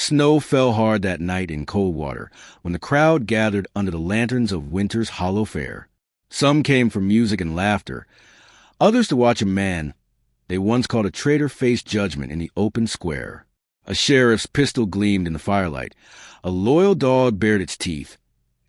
Snow fell hard that night in Coldwater when the crowd gathered under the lanterns of winter's hollow fair. Some came for music and laughter, others to watch a man they once called a traitor face judgment in the open square. A sheriff's pistol gleamed in the firelight, a loyal dog bared its teeth,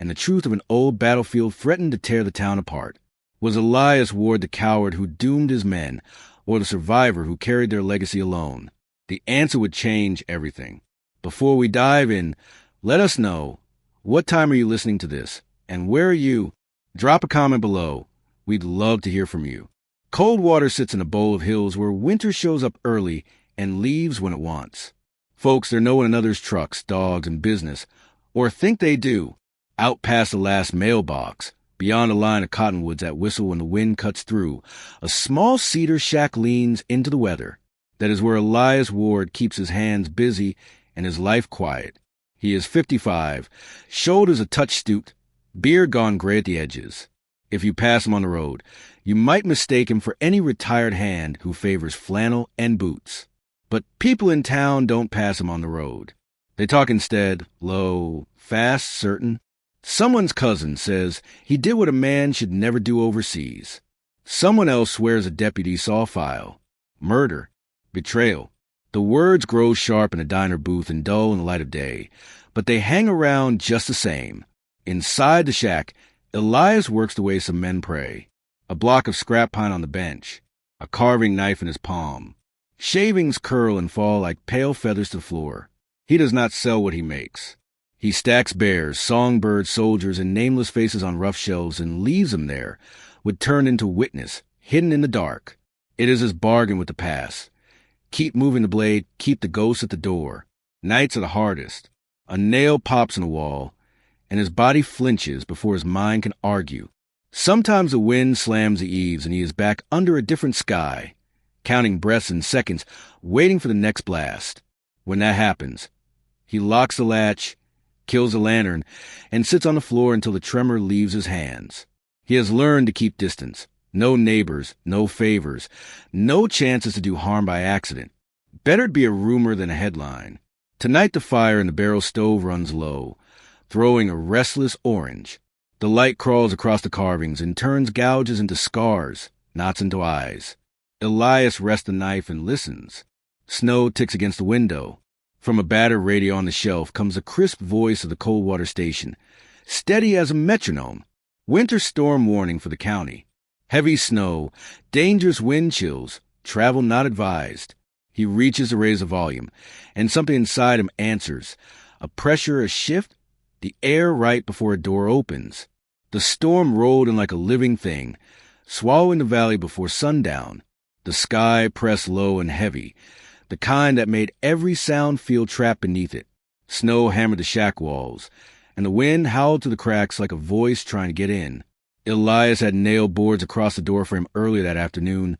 and the truth of an old battlefield threatened to tear the town apart. Was Elias Ward the coward who doomed his men, or the survivor who carried their legacy alone? The answer would change everything. Before we dive in, let us know, what time are you listening to this, and where are you? Drop a comment below. We'd love to hear from you. Coldwater sits in a bowl of hills where winter shows up early and leaves when it wants. Folks, they're no one another's trucks, dogs, and business, or think they do. Out past the last mailbox, beyond a line of cottonwoods that whistle when the wind cuts through, a small cedar shack leans into the weather. That is where Elias Ward keeps his hands busy and his life quiet. He is 55, shoulders a touch stooped, beard gone gray at the edges. If you pass him on the road, you might mistake him for any retired hand who favors flannel and boots. But people in town don't pass him on the road. They talk instead, low, fast, certain. Someone's cousin says he did what a man should never do overseas. Someone else swears a deputy saw a file. Murder. Betrayal. The words grow sharp in a diner booth and dull in the light of day, but they hang around just the same. Inside the shack, Elias works the way some men pray. A block of scrap pine on the bench, a carving knife in his palm. Shavings curl and fall like pale feathers to the floor. He does not sell what he makes. He stacks bears, songbirds, soldiers, and nameless faces on rough shelves and leaves them there, would turn into witness, hidden in the dark. It is his bargain with the past. Keep moving the blade, keep the ghosts at the door. Nights are the hardest. A nail pops in the wall, and his body flinches before his mind can argue. Sometimes the wind slams the eaves and he is back under a different sky, counting breaths and seconds, waiting for the next blast. When that happens, he locks the latch, kills the lantern, and sits on the floor until the tremor leaves his hands. He has learned to keep distance. No neighbors, no favors, no chances to do harm by accident. Better to be a rumor than a headline. Tonight the fire in the barrel stove runs low, throwing a restless orange. The light crawls across the carvings and turns gouges into scars, knots into eyes. Elias rests the knife and listens. Snow ticks against the window. From a battered radio on the shelf comes the crisp voice of the Coldwater station, steady as a metronome. Winter storm warning for the county. Heavy snow, dangerous wind chills, travel not advised. He reaches to raise the volume, and something inside him answers. A pressure, a shift, the air right before a door opens. The storm rolled in like a living thing, swallowing the valley before sundown. The sky pressed low and heavy, the kind that made every sound feel trapped beneath it. Snow hammered the shack walls, and the wind howled through the cracks like a voice trying to get in. Elias had nailed boards across the doorframe earlier that afternoon,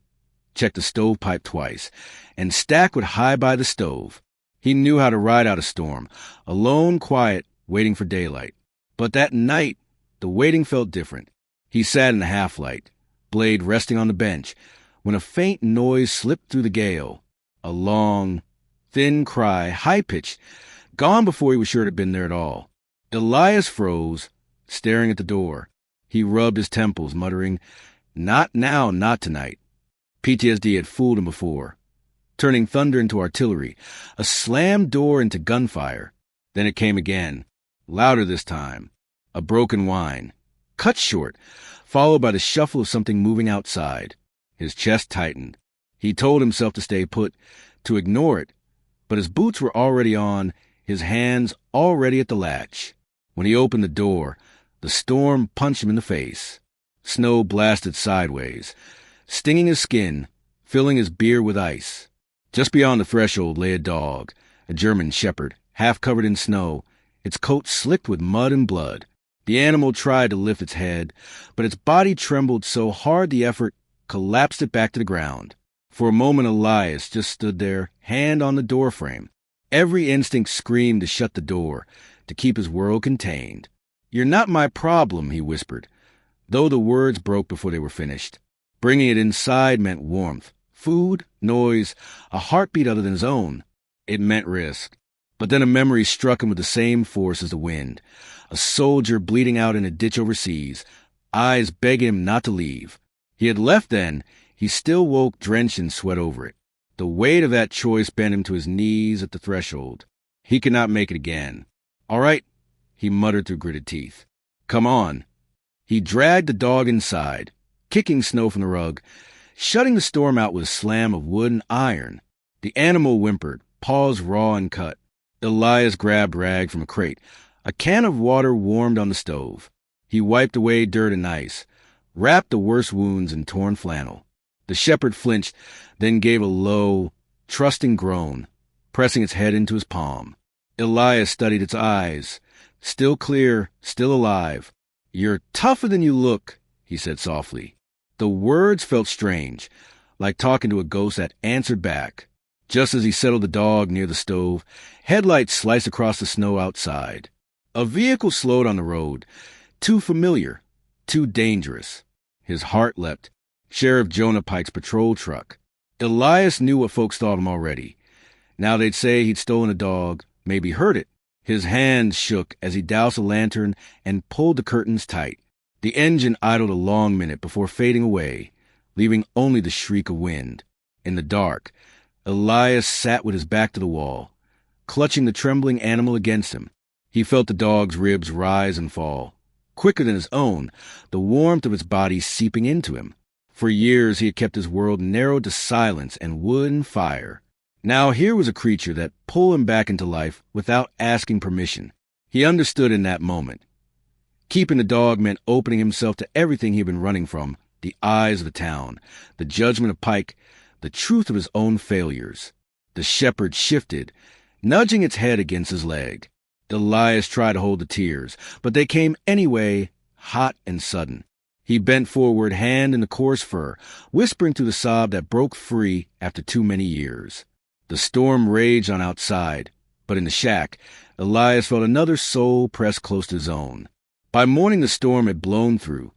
checked the stovepipe twice, and Stack would hide by the stove. He knew how to ride out a storm, alone, quiet, waiting for daylight. But that night, the waiting felt different. He sat in the half-light, blade resting on the bench, when a faint noise slipped through the gale. A long, thin cry, high-pitched, gone before he was sure it had been there at all. Elias froze, staring at the door. He rubbed his temples, muttering, "Not now, not tonight." PTSD had fooled him before, turning thunder into artillery, a slammed door into gunfire. Then it came again, louder this time, a broken whine, cut short, followed by the shuffle of something moving outside. His chest tightened. He told himself to stay put, to ignore it, but his boots were already on, his hands already at the latch. When he opened the door, the storm punched him in the face. Snow blasted sideways, stinging his skin, filling his beard with ice. Just beyond the threshold lay a dog, a German shepherd, half covered in snow, its coat slicked with mud and blood. The animal tried to lift its head, but its body trembled so hard the effort collapsed it back to the ground. For a moment Elias just stood there, hand on the doorframe. Every instinct screamed to shut the door, to keep his world contained. "You're not my problem," he whispered, though the words broke before they were finished. Bringing it inside meant warmth, food, noise, a heartbeat other than his own. It meant risk. But then a memory struck him with the same force as the wind. A soldier bleeding out in a ditch overseas, eyes begging him not to leave. He had left then. He still woke drenched in sweat over it. The weight of that choice bent him to his knees at the threshold. He could not make it again. "All right," he muttered through gritted teeth. "Come on." He dragged the dog inside, kicking snow from the rug, shutting the storm out with a slam of wood and iron. The animal whimpered, paws raw and cut. Elias grabbed rag from a crate. A can of water warmed on the stove. He wiped away dirt and ice, wrapped the worst wounds in torn flannel. The shepherd flinched, then gave a low, trusting groan, pressing its head into his palm. Elias studied its eyes. Still clear, still alive. "You're tougher than you look," he said softly. The words felt strange, like talking to a ghost that answered back. Just as he settled the dog near the stove, headlights sliced across the snow outside. A vehicle slowed on the road. Too familiar, too dangerous. His heart leapt. Sheriff Jonah Pike's patrol truck. Elias knew what folks thought him already. Now they'd say he'd stolen a dog, maybe hurt it. His hands shook as he doused a lantern and pulled the curtains tight. The engine idled a long minute before fading away, leaving only the shriek of wind. In the dark, Elias sat with his back to the wall, clutching the trembling animal against him. He felt the dog's ribs rise and fall, quicker than his own, the warmth of its body seeping into him. For years he had kept his world narrowed to silence and wood and fire. Now here was a creature that pulled him back into life without asking permission. He understood in that moment. Keeping the dog meant opening himself to everything he had been running from, the eyes of the town, the judgment of Pike, the truth of his own failures. The shepherd shifted, nudging its head against his leg. Elias tried to hold the tears, but they came anyway, hot and sudden. He bent forward, hand in the coarse fur, whispering through the sob that broke free after too many years. The storm raged on outside, but in the shack, Elias felt another soul pressed close to his own. By morning the storm had blown through,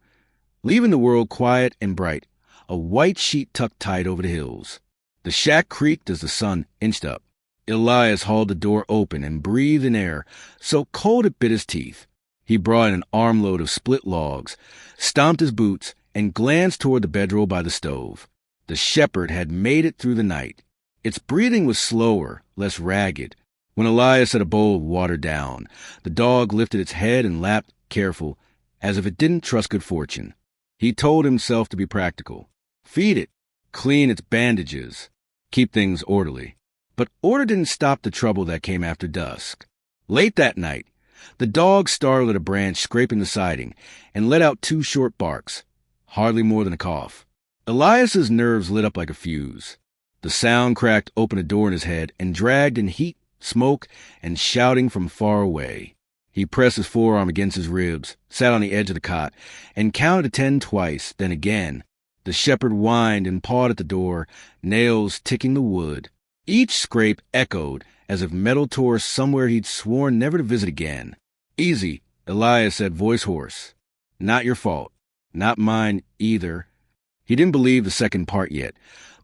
leaving the world quiet and bright, a white sheet tucked tight over the hills. The shack creaked as the sun inched up. Elias hauled the door open and breathed in air, so cold it bit his teeth. He brought in an armload of split logs, stomped his boots, and glanced toward the bedroll by the stove. The shepherd had made it through the night. Its breathing was slower, less ragged. When Elias set a bowl of water down, the dog lifted its head and lapped, careful, as if it didn't trust good fortune. He told himself to be practical. Feed it, clean its bandages, keep things orderly. But order didn't stop the trouble that came after dusk. Late that night, the dog startled at a branch scraping the siding and let out 2 short barks, hardly more than a cough. Elias's nerves lit up like a fuse. The sound cracked open a door in his head and dragged in heat, smoke, and shouting from far away. He pressed his forearm against his ribs, sat on the edge of the cot, and counted to 10 twice, then again. The shepherd whined and pawed at the door, nails ticking the wood. Each scrape echoed as if metal tore somewhere he'd sworn never to visit again. "Easy," Elias said, voice hoarse. "Not your fault. Not mine either." He didn't believe the second part yet,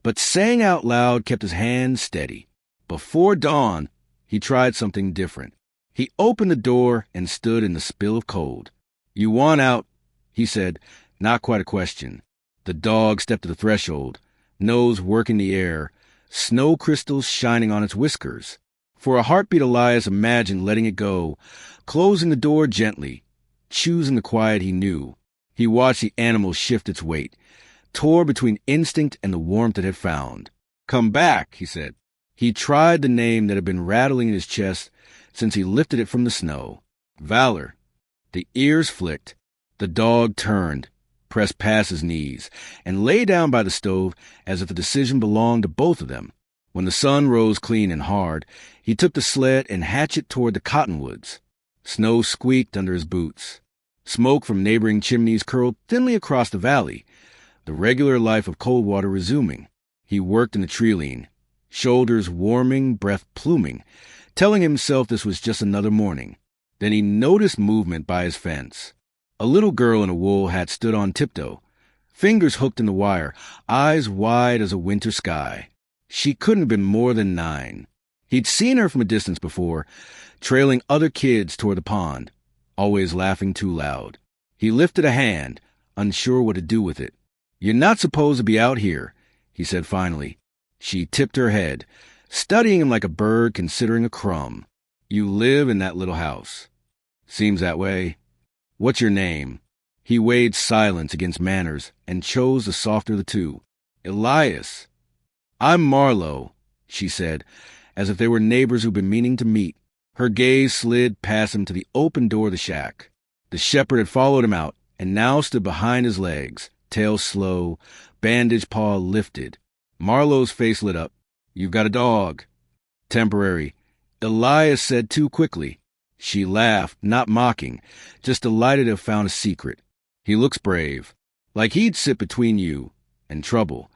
but saying out loud kept his hands steady. Before dawn, he tried something different. He opened the door and stood in the spill of cold. "You want out," he said, not quite a question. The dog stepped to the threshold, nose working the air, snow crystals shining on its whiskers. For a heartbeat, Elias imagined letting it go, closing the door gently, choosing the quiet he knew. He watched the animal shift its weight, tore between instinct and the warmth it had found. "Come back," he said. He tried the name that had been rattling in his chest since he lifted it from the snow. Valor. The ears flicked. The dog turned, pressed past his knees, and lay down by the stove as if the decision belonged to both of them. When the sun rose clean and hard, he took the sled and hatchet toward the cottonwoods. Snow squeaked under his boots. Smoke from neighboring chimneys curled thinly across the valley, the regular life of Coldwater resuming. He worked in the treeline, shoulders warming, breath pluming, telling himself this was just another morning. Then he noticed movement by his fence. A little girl in a wool hat stood on tiptoe, fingers hooked in the wire, eyes wide as a winter sky. She couldn't have been more than 9. He'd seen her from a distance before, trailing other kids toward the pond, always laughing too loud. He lifted a hand, unsure what to do with it. "You're not supposed to be out here," he said finally. She tipped her head, studying him like a bird considering a crumb. "You live in that little house." "Seems that way." "What's your name?" He weighed silence against manners and chose the softer of the two. "Elias." "I'm Marlowe," she said, as if they were neighbors who'd been meaning to meet. Her gaze slid past him to the open door of the shack. The shepherd had followed him out and now stood behind his legs, tail slow, bandaged paw lifted. Marlowe's face lit up. "You've got a dog." "Temporary," Elias said too quickly. She laughed, not mocking, just delighted to have found a secret. "He looks brave, like he'd sit between you and trouble."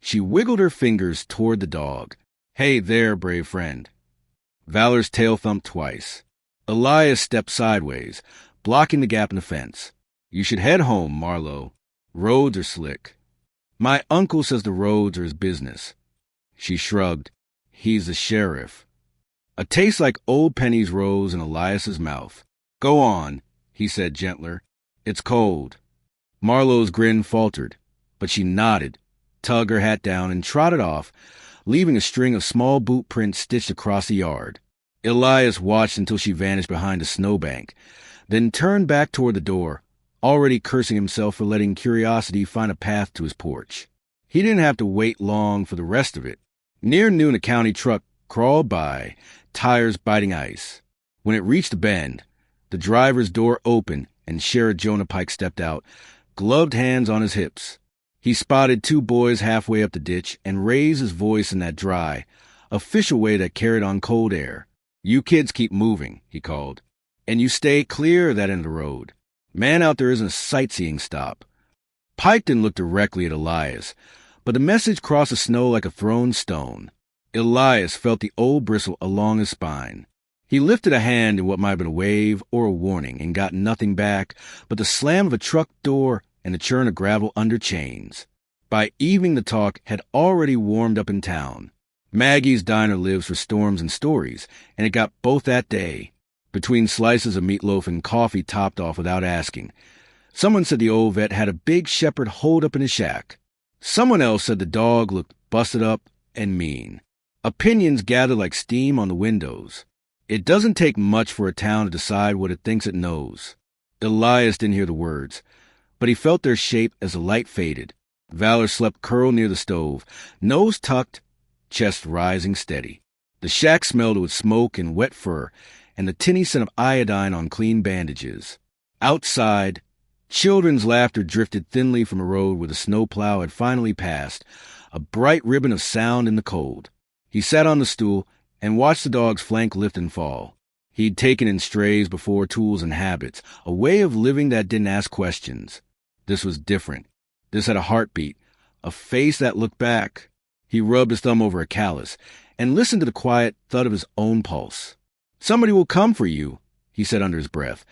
She wiggled her fingers toward the dog. "Hey there, brave friend." Valor's tail thumped twice. Elias stepped sideways, blocking the gap in the fence. "You should head home, Marlowe. Roads are slick." "My uncle says the roads are his business." She shrugged. "He's the sheriff." A taste like old pennies rose in Elias's mouth. "Go on," he said gentler. "It's cold." Marlowe's grin faltered, but she nodded, tugged her hat down, and trotted off, leaving a string of small boot prints stitched across the yard. Elias watched until she vanished behind a snowbank, then turned back toward the door, already cursing himself for letting curiosity find a path to his porch. He didn't have to wait long for the rest of it. Near noon, a county truck crawled by, tires biting ice. When it reached the bend, the driver's door opened and Sheriff Jonah Pike stepped out, gloved hands on his hips. He spotted two boys halfway up the ditch and raised his voice in that dry, official way that carried on cold air. "You kids keep moving," he called, "and you stay clear of that end of the road. Man out there isn't a sightseeing stop." Pike didn't look directly at Elias, but the message crossed the snow like a thrown stone. Elias felt the old bristle along his spine. He lifted a hand in what might have been a wave or a warning and got nothing back but the slam of a truck door and the churn of gravel under chains. By evening, the talk had already warmed up in town. Maggie's diner lives for storms and stories, and it got both that day, between slices of meatloaf and coffee topped off without asking. Someone said the old vet had a big shepherd holed up in his shack. Someone else said the dog looked busted up and mean. Opinions gathered like steam on the windows. It doesn't take much for a town to decide what it thinks it knows. Elias didn't hear the words, but he felt their shape as the light faded. Valor slept curled near the stove, nose tucked, chest rising steady. The shack smelled with smoke and wet fur, and the tinny scent of iodine on clean bandages. Outside, children's laughter drifted thinly from a road where the snowplow had finally passed, a bright ribbon of sound in the cold. He sat on the stool and watched the dog's flank lift and fall. He'd taken in strays before, tools and habits, a way of living that didn't ask questions. This was different. This had a heartbeat, a face that looked back. He rubbed his thumb over a callus and listened to the quiet thud of his own pulse. "Somebody will come for you," he said under his breath,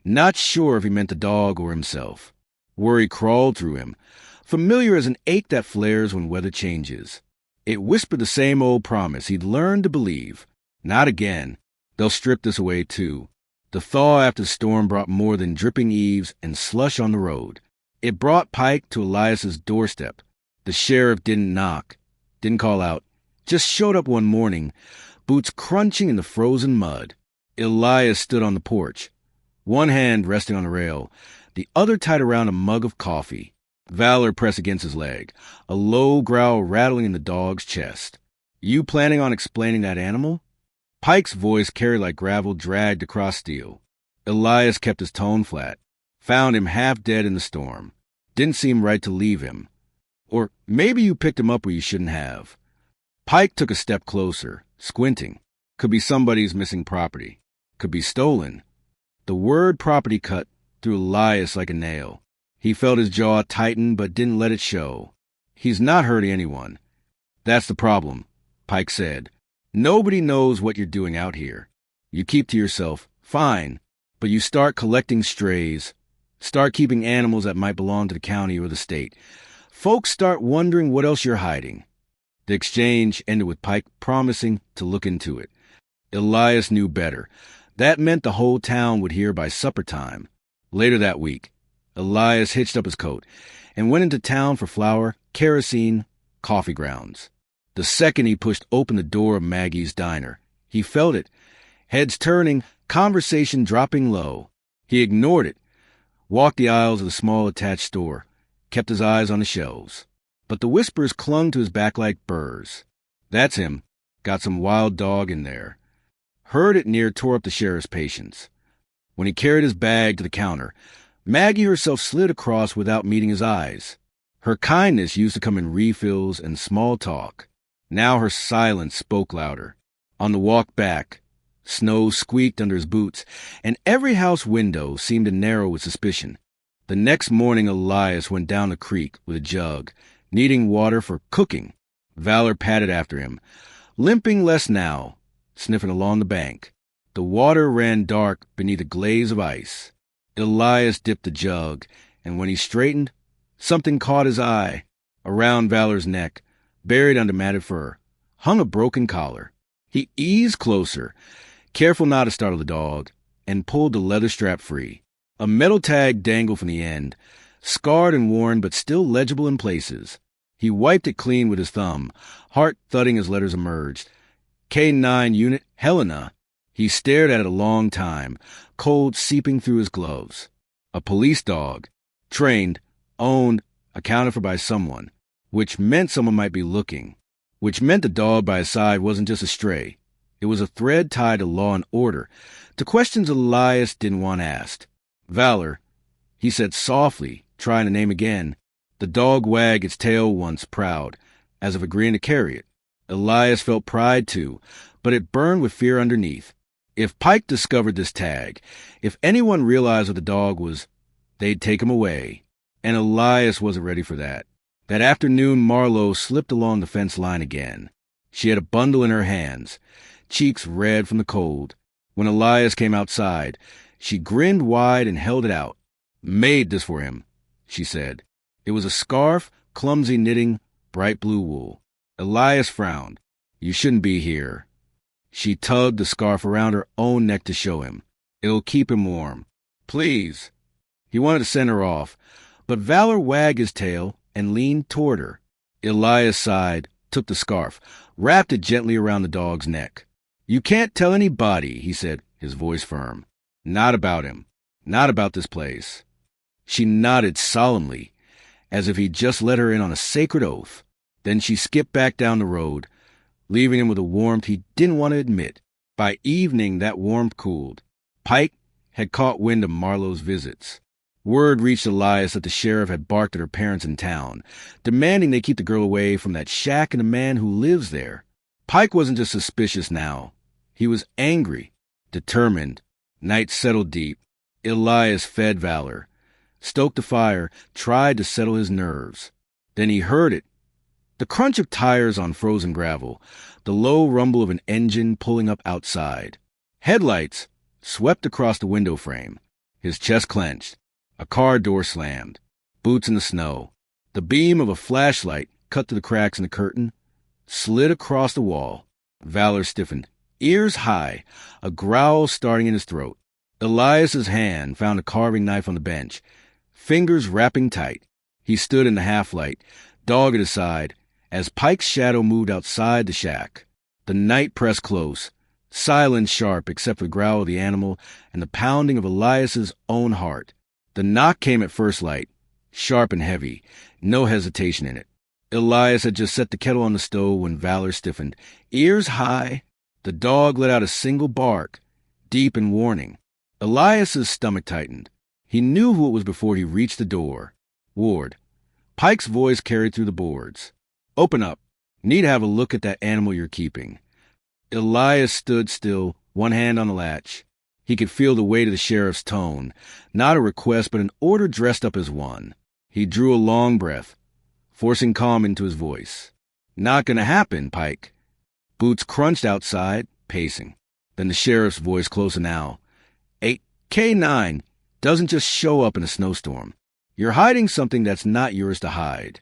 not sure if he meant the dog or himself. Worry crawled through him, familiar as an ache that flares when weather changes. It whispered the same old promise he'd learned to believe. Not again. They'll strip this away, too. The thaw after the storm brought more than dripping eaves and slush on the road. It brought Pike to Elias's doorstep. The sheriff didn't knock, didn't call out, just showed up one morning, boots crunching in the frozen mud. Elias stood on the porch, one hand resting on the rail, the other tied around a mug of coffee. Valor pressed against his leg, a low growl rattling in the dog's chest. "You planning on explaining that animal?" Pike's voice carried like gravel dragged across steel. Elias kept his tone flat, found him half dead in the storm. Didn't seem right to leave him. Or maybe you picked him up where you shouldn't have. Pike took a step closer, squinting. Could be somebody's missing property. Could be stolen. The word property cut through Elias like a nail. He felt his jaw tighten but didn't let it show. "He's not hurting anyone." "That's the problem," Pike said. "Nobody knows what you're doing out here. You keep to yourself, fine, but you start collecting strays, start keeping animals that might belong to the county or the state. Folks start wondering what else you're hiding. The exchange ended with Pike promising to look into it. Elias knew better. That meant the whole town would hear by supper time. Later that week, Elias hitched up his coat and went into town for flour, kerosene, coffee grounds. The second he pushed open the door of Maggie's diner, he felt it. Heads turning, conversation dropping low. He ignored it, walked the aisles of the small attached store, kept his eyes on the shelves. But the whispers clung to his back like burrs. That's him. Got some wild dog in there. Heard it near tore up the sheriff's patience. When he carried his bag to the counter, Maggie herself slid across without meeting his eyes. Her kindness used to come in refills and small talk. Now her silence spoke louder. On the walk back, snow squeaked under his boots, and every house window seemed to narrow with suspicion. The next morning Elias went down the creek with a jug, needing water for cooking. Valor padded after him, limping less now, sniffing along the bank. The water ran dark beneath a glaze of ice. Elias dipped the jug, and when he straightened, something caught his eye. Around Valor's neck, buried under matted fur, hung a broken collar. He eased closer, careful not to startle the dog, and pulled the leather strap free. A metal tag dangled from the end, scarred and worn but still legible in places. He wiped it clean with his thumb, heart thudding as letters emerged. K9 Unit Helena. He stared at it a long time, cold seeping through his gloves. A police dog. Trained, owned, accounted for by someone. Which meant someone might be looking. Which meant the dog by his side wasn't just a stray. It was a thread tied to law and order, to questions Elias didn't want asked. Valor, he said softly, trying to name again. The dog wagged its tail once, proud, as if agreeing to carry it. Elias felt pride too, but it burned with fear underneath. If Pike discovered this tag, if anyone realized what the dog was, they'd take him away. And Elias wasn't ready for that. That afternoon, Marlowe slipped along the fence line again. She had a bundle in her hands, cheeks red from the cold. When Elias came outside, she grinned wide and held it out. Made this for him, she said. It was a scarf, clumsy knitting, bright blue wool. Elias frowned. You shouldn't be here. She tugged the scarf around her own neck to show him. It'll keep him warm. Please. He wanted to send her off, but Valor wagged his tail and leaned toward her. Elias sighed, took the scarf, wrapped it gently around the dog's neck. You can't tell anybody, he said, his voice firm. Not about him. Not about this place. She nodded solemnly, as if he'd just let her in on a sacred oath. Then she skipped back down the road, leaving him with a warmth he didn't want to admit. By evening, that warmth cooled. Pike had caught wind of Marlowe's visits. Word reached Elias that the sheriff had barked at her parents in town, demanding they keep the girl away from that shack and the man who lives there. Pike wasn't just suspicious now. He was angry, determined. Night settled deep. Elias fed Valor, stoked the fire, tried to settle his nerves. Then he heard it. The crunch of tires on frozen gravel, the low rumble of an engine pulling up outside. Headlights swept across the window frame. His chest clenched. A car door slammed. Boots in the snow. The beam of a flashlight cut through the cracks in the curtain, slid across the wall. Valor stiffened, ears high, a growl starting in his throat. Elias's hand found a carving knife on the bench, fingers wrapping tight. He stood in the half-light, dog at his side, as Pike's shadow moved outside the shack. The night pressed close, silence sharp except for the growl of the animal and the pounding of Elias's own heart. The knock came at first light, sharp and heavy, no hesitation in it. Elias had just set the kettle on the stove when Valor stiffened, ears high. The dog let out a single bark, deep in warning. Elias's stomach tightened. He knew who it was before he reached the door. Ward. Pike's voice carried through the boards. Open up. Need to have a look at that animal you're keeping. Elias stood still, one hand on the latch. He could feel the weight of the sheriff's tone, not a request but an order dressed up as one. He drew a long breath, forcing calm into his voice. Not gonna happen, Pike. Boots crunched outside, pacing. Then the sheriff's voice closer now. K9 doesn't just show up in a snowstorm. You're hiding something that's not yours to hide.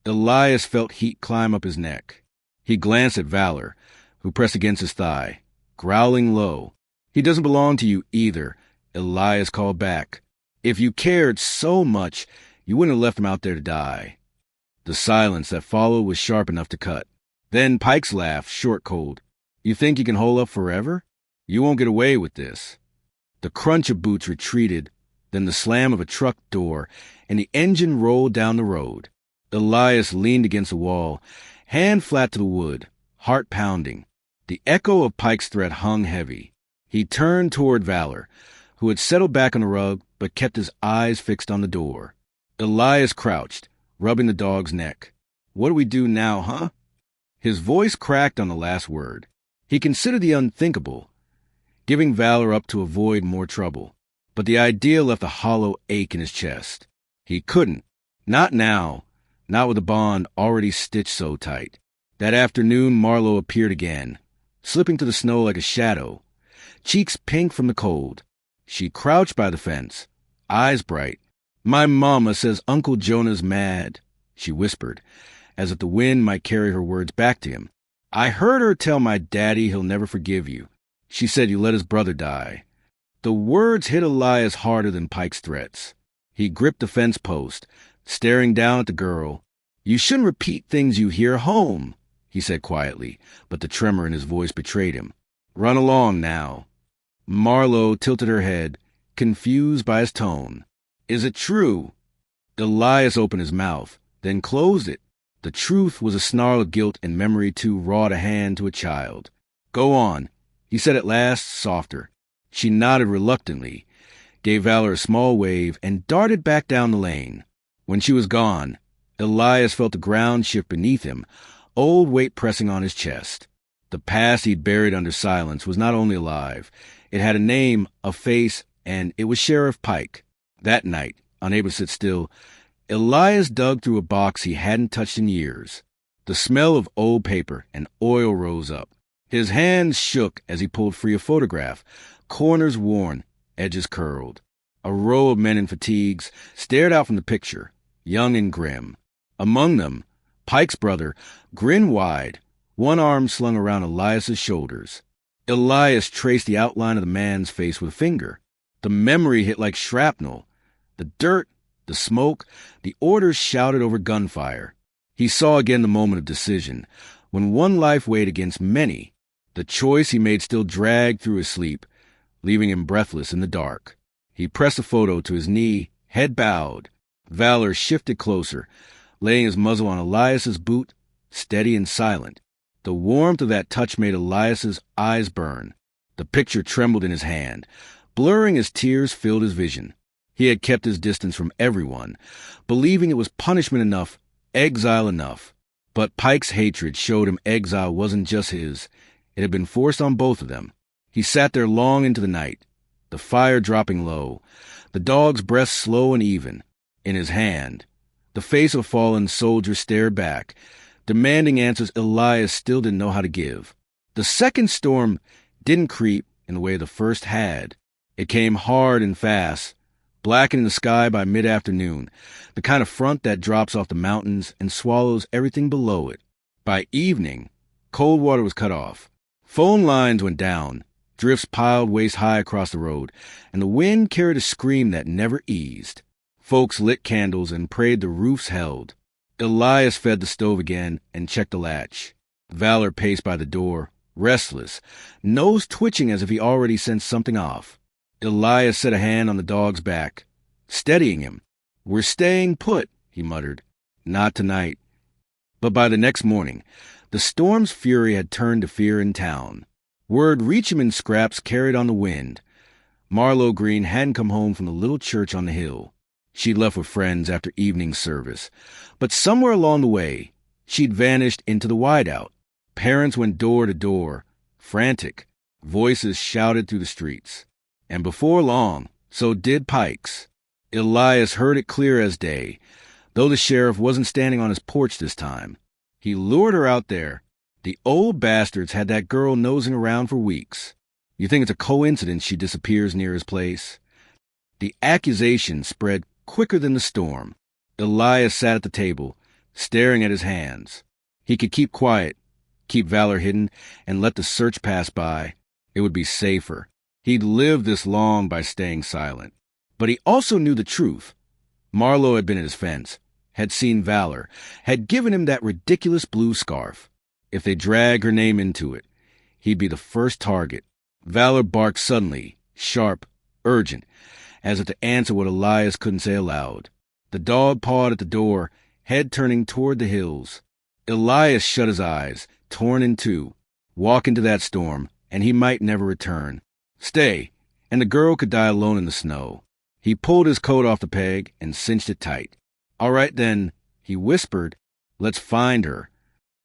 Elias felt heat climb up his neck. He glanced at Valor, who pressed against his thigh, growling low. "He doesn't belong to you either," Elias called back. "If you cared so much, you wouldn't have left him out there to die." The silence that followed was sharp enough to cut. Then Pike's laugh, short, cold. "You think you can hold up forever? You won't get away with this." The crunch of boots retreated, then the slam of a truck door, and the engine rolled down the road. Elias leaned against the wall, hand flat to the wood, heart pounding. The echo of Pike's threat hung heavy. He turned toward Valor, who had settled back on the rug but kept his eyes fixed on the door. Elias crouched, rubbing the dog's neck. "What do we do now, huh?" His voice cracked on the last word. He considered the unthinkable, giving Valor up to avoid more trouble. But the idea left a hollow ache in his chest. He couldn't. Not now. Not with the bond already stitched so tight. That afternoon, Marlowe appeared again, slipping to the snow like a shadow, cheeks pink from the cold. She crouched by the fence, eyes bright. "My mama says Uncle Jonah's mad," she whispered, as if the wind might carry her words back to him. "I heard her tell my daddy he'll never forgive you. She said you let his brother die." The words hit Elias harder than Pike's threats. He gripped the fence post, staring down at the girl. "You shouldn't repeat things you hear home," he said quietly, but the tremor in his voice betrayed him. "Run along now." Marlowe tilted her head, confused by his tone. "Is it true?" Elias opened his mouth, then closed it. The truth was a snarl of guilt and memory too raw to hand to a child. "Go on," he said at last, softer. She nodded reluctantly, gave Valor a small wave, and darted back down the lane. When she was gone, Elias felt the ground shift beneath him, old weight pressing on his chest. The past he'd buried under silence was not only alive, it had a name, a face, and it was Sheriff Pike. That night, unable to sit still, Elias dug through a box he hadn't touched in years. The smell of old paper and oil rose up. His hands shook as he pulled free a photograph, corners worn, edges curled. A row of men in fatigues stared out from the picture, young and grim. Among them, Pike's brother, grinned wide, one arm slung around Elias's shoulders. Elias traced the outline of the man's face with a finger. The memory hit like shrapnel. The dirt, the smoke, the orders shouted over gunfire. He saw again the moment of decision, when one life weighed against many. The choice he made still dragged through his sleep, leaving him breathless in the dark. He pressed the photo to his knee, head bowed. Valor shifted closer, laying his muzzle on Elias's boot, steady and silent. The warmth of that touch made Elias's eyes burn. The picture trembled in his hand. Blurring as tears filled his vision. He had kept his distance from everyone, believing it was punishment enough, exile enough. But Pike's hatred showed him exile wasn't just his. It had been forced on both of them. He sat there long into the night, the fire dropping low, the dog's breath slow and even. In his hand, the face of a fallen soldier stared back, demanding answers Elias still didn't know how to give. The second storm didn't creep in the way the first had. It came hard and fast, blackening the sky by mid-afternoon, the kind of front that drops off the mountains and swallows everything below it. By evening, cold water was cut off. Phone lines went down, drifts piled waist-high across the road, and the wind carried a scream that never eased. Folks lit candles and prayed the roofs held. Elias fed the stove again and checked the latch. Valor paced by the door, restless, nose twitching as if he already sensed something off. Elias set a hand on the dog's back, steadying him. "We're staying put," he muttered. "Not tonight." But by the next morning, the storm's fury had turned to fear in town. Word reached him in scraps carried on the wind. Marlowe Green hadn't come home from the little church on the hill. She'd left with friends after evening service. But somewhere along the way, she'd vanished into the wideout. Parents went door to door, frantic. Voices shouted through the streets. And before long, so did Pike's. Elias heard it clear as day, though the sheriff wasn't standing on his porch this time. He lured her out there. The old bastards had that girl nosing around for weeks. You think it's a coincidence she disappears near his place? The accusation spread quicker than the storm. Elias sat at the table, staring at his hands. He could keep quiet, Keep Valor hidden and let the search pass by. It would be safer. He'd lived this long by staying silent. But he also knew the truth. Marlowe had been at his fence, had seen Valor, had given him that ridiculous blue scarf. If they drag her name into it, he'd be the first target. Valor barked suddenly, sharp, urgent, as if to answer what Elias couldn't say aloud. The dog pawed at the door, head turning toward the hills. Elias shut his eyes, torn in two. Walk into that storm, and he might never return. Stay, and the girl could die alone in the snow. He pulled his coat off the peg and cinched it tight. All right, then, he whispered, let's find her.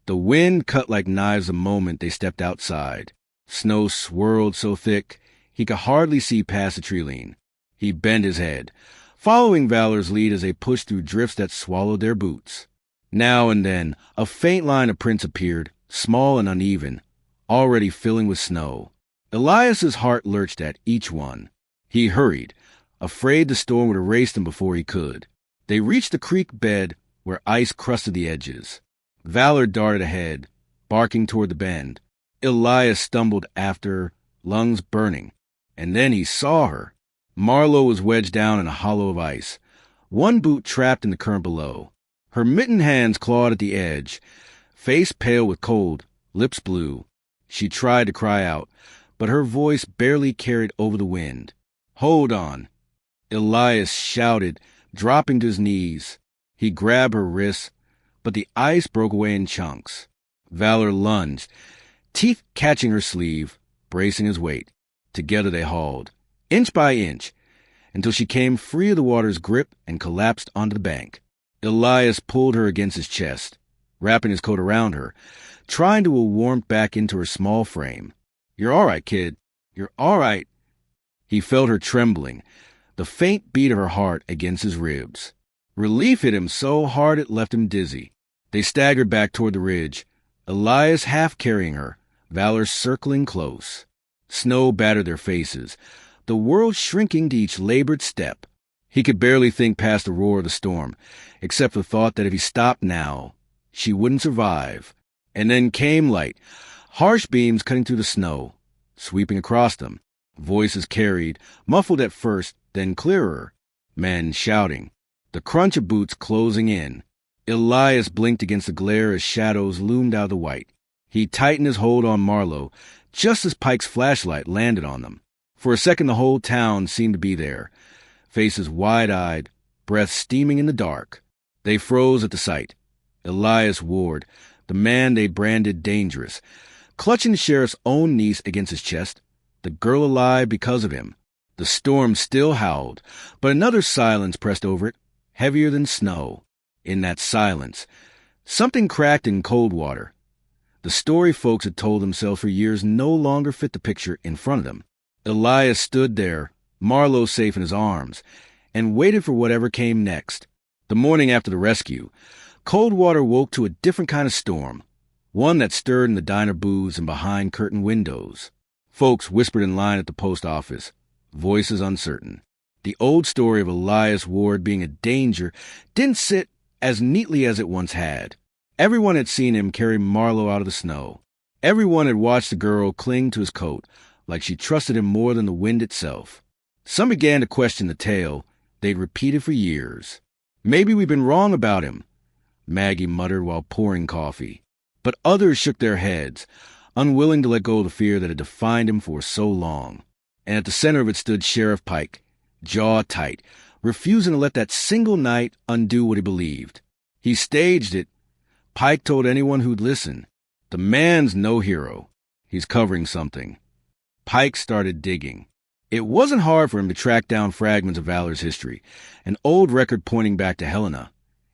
The wind cut like knives the moment they stepped outside. Snow swirled so thick he could hardly see past the tree-line. He bent his head, following Valor's lead as they pushed through drifts that swallowed their boots. Now and then, a faint line of prints appeared, small and uneven, already filling with snow. Elias's heart lurched at each one. He hurried, afraid the storm would erase them before he could. They reached the creek bed where ice crusted the edges. Valor darted ahead, barking toward the bend. Elias stumbled after, lungs burning. And then he saw her. Marlowe was wedged down in a hollow of ice, one boot trapped in the current below. Her mittened hands clawed at the edge, face pale with cold, lips blue. She tried to cry out, but her voice barely carried over the wind. Hold on. Elias shouted, dropping to his knees. He grabbed her wrists, but the ice broke away in chunks. Valor lunged, teeth catching her sleeve, bracing his weight. Together they hauled, inch by inch, until she came free of the water's grip and collapsed onto the bank. Elias pulled her against his chest, wrapping his coat around her, trying to will warmth back into her small frame. You're all right, kid. You're all right. He felt her trembling, the faint beat of her heart against his ribs. Relief hit him so hard it left him dizzy. They staggered back toward the ridge, Elias half carrying her, Valor circling close. Snow battered their faces, the world shrinking to each labored step. He could barely think past the roar of the storm, except the thought that if he stopped now, she wouldn't survive. And then came light, harsh beams cutting through the snow, sweeping across them. Voices carried, muffled at first, then clearer. Men shouting. The crunch of boots closing in. Elias blinked against the glare as shadows loomed out of the white. He tightened his hold on Marlowe, just as Pike's flashlight landed on them. For a second the whole town seemed to be there, faces wide-eyed, breath steaming in the dark. They froze at the sight. Elias Ward, the man they branded dangerous, clutching the sheriff's own niece against his chest, the girl alive because of him. The storm still howled, but another silence pressed over it, heavier than snow. In that silence, something cracked in Coldwater. The story folks had told themselves for years no longer fit the picture in front of them. Elias stood there, Marlowe safe in his arms, and waited for whatever came next. The morning after the rescue, Coldwater woke to a different kind of storm, one that stirred in the diner booths and behind curtained windows. Folks whispered in line at the post office, voices uncertain. The old story of Elias Ward being a danger didn't sit as neatly as it once had. Everyone had seen him carry Marlowe out of the snow. Everyone had watched the girl cling to his coat like she trusted him more than the wind itself. Some began to question the tale they'd repeated for years. Maybe we've been wrong about him, Maggie muttered while pouring coffee. But others shook their heads, unwilling to let go of the fear that had defined him for so long. And at the center of it stood Sheriff Pike, jaw tight, refusing to let that single night undo what he believed. He staged it. Pike told anyone who'd listen, the man's no hero. He's covering something. Pike started digging. It wasn't hard for him to track down fragments of Valor's history, an old record pointing back to Helena.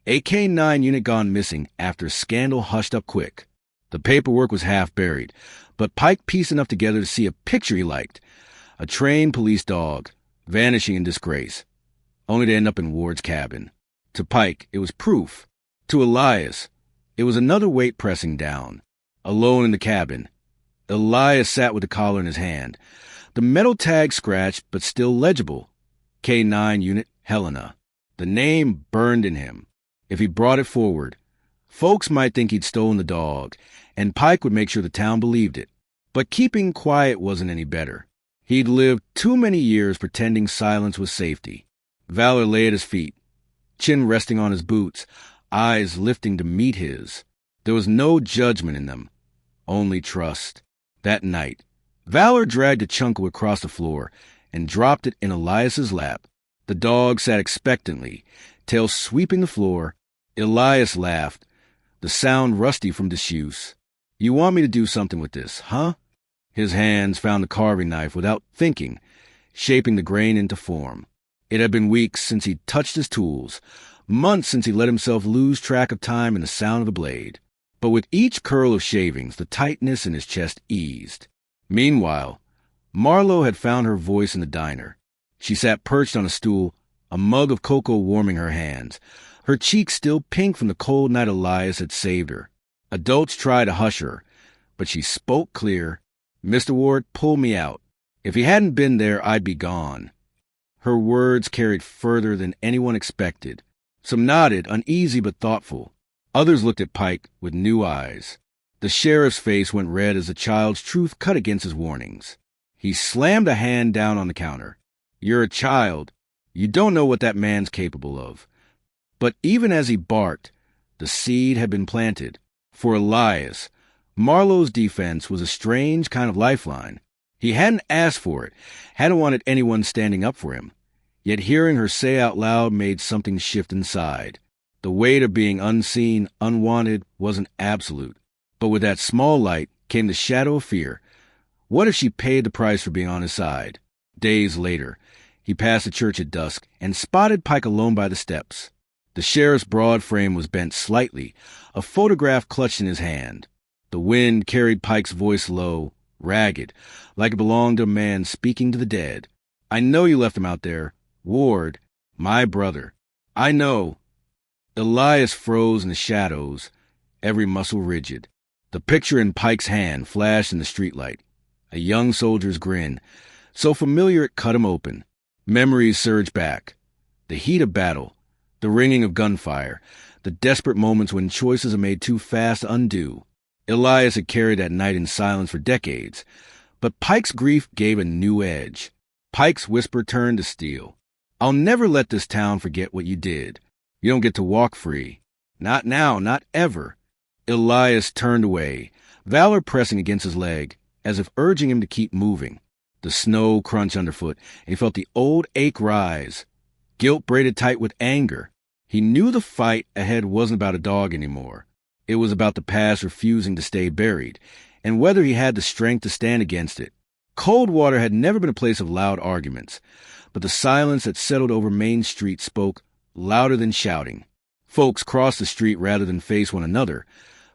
A K-9 unit gone missing after scandal hushed up quick. The paperwork was half buried, but Pike pieced enough together to see a picture he liked. A trained police dog, vanishing in disgrace, only to end up in Ward's cabin. To Pike, it was proof. To Elias, it was another weight pressing down. Alone in the cabin, Elias sat with the collar in his hand. The metal tag scratched, but still legible. K-9 unit, Helena. The name burned in him. If he brought it forward, Folks might think he'd stolen the dog, and Pike would make sure the town believed it. But keeping quiet wasn't any better. He'd lived too many years pretending silence was safety. Valor lay at his feet, chin resting on his boots, eyes lifting to meet his. There was no judgment in them, only trust. That night, Valor dragged a chunko across the floor and dropped it in Elias's lap. The dog sat expectantly, tail sweeping the floor. Elias laughed, the sound rusty from disuse. "You want me to do something with this, huh?" His hands found the carving knife without thinking, shaping the grain into form. It had been weeks since he'd touched his tools, months since he let himself lose track of time in the sound of the blade. But with each curl of shavings, the tightness in his chest eased. Meanwhile, Marlowe had found her voice in the diner. She sat perched on a stool, a mug of cocoa warming her hands, her cheeks still pink from the cold night Elias had saved her. Adults tried to hush her, but she spoke clear. "Mr. Ward, pull me out. If he hadn't been there, I'd be gone." Her words carried further than anyone expected. Some nodded, uneasy but thoughtful. Others looked at Pike with new eyes. The sheriff's face went red as the child's truth cut against his warnings. He slammed a hand down on the counter. "You're a child. You don't know what that man's capable of." But even as he barked, the seed had been planted. For Elias, Marlowe's defense was a strange kind of lifeline. He hadn't asked for it, hadn't wanted anyone standing up for him. Yet hearing her say out loud made something shift inside. The weight of being unseen, unwanted, wasn't absolute. But with that small light came the shadow of fear. What if she paid the price for being on his side? Days later, he passed the church at dusk and spotted Pike alone by the steps. The sheriff's broad frame was bent slightly, a photograph clutched in his hand. The wind carried Pike's voice low, ragged, like it belonged to a man speaking to the dead. "I know you left him out there. Ward, my brother. I know." Elias froze in the shadows, every muscle rigid. The picture in Pike's hand flashed in the streetlight. A young soldier's grin, so familiar it cut him open. Memories surged back. The heat of battle, the ringing of gunfire, the desperate moments when choices are made too fast to undo. Elias had carried that night in silence for decades, but Pike's grief gave a new edge. Pike's whisper turned to steel. "I'll never let this town forget what you did. You don't get to walk free. Not now, not ever." Elias turned away, Valor pressing against his leg, as if urging him to keep moving. The snow crunched underfoot, and he felt the old ache rise. Guilt braided tight with anger. He knew the fight ahead wasn't about a dog anymore. It was about the past refusing to stay buried, and whether he had the strength to stand against it. Coldwater had never been a place of loud arguments, but the silence that settled over Main Street spoke louder than shouting. Folks crossed the street rather than face one another.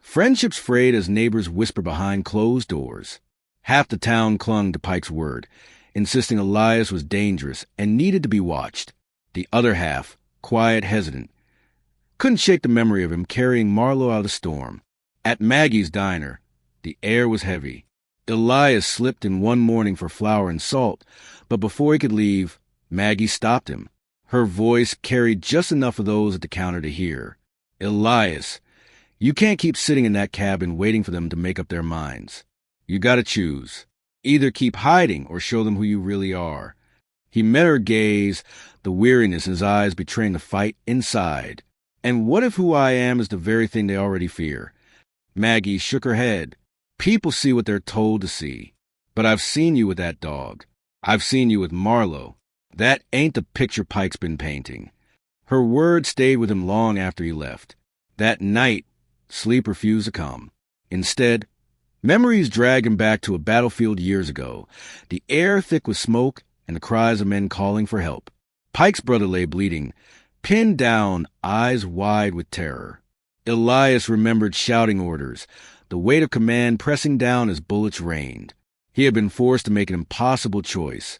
Friendships frayed as neighbors whispered behind closed doors. Half the town clung to Pike's word, insisting Elias was dangerous and needed to be watched. The other half, quiet, hesitant, couldn't shake the memory of him carrying Marlowe out of the storm. At Maggie's diner, the air was heavy. Elias slipped in one morning for flour and salt, but before he could leave, Maggie stopped him. Her voice carried just enough of those at the counter to hear. "Elias, you can't keep sitting in that cabin waiting for them to make up their minds. You gotta choose. Either keep hiding or show them who you really are." He met her gaze, the weariness in his eyes betraying the fight inside. "And what if who I am is the very thing they already fear?" Maggie shook her head. "People see what they're told to see. But I've seen you with that dog. I've seen you with Marlowe. That ain't the picture Pike's been painting." Her words stayed with him long after he left. That night, sleep refused to come. Instead, memories dragged him back to a battlefield years ago, the air thick with smoke and the cries of men calling for help. Pike's brother lay bleeding, pinned down, eyes wide with terror. Elias remembered shouting orders, the weight of command pressing down as bullets rained. He had been forced to make an impossible choice.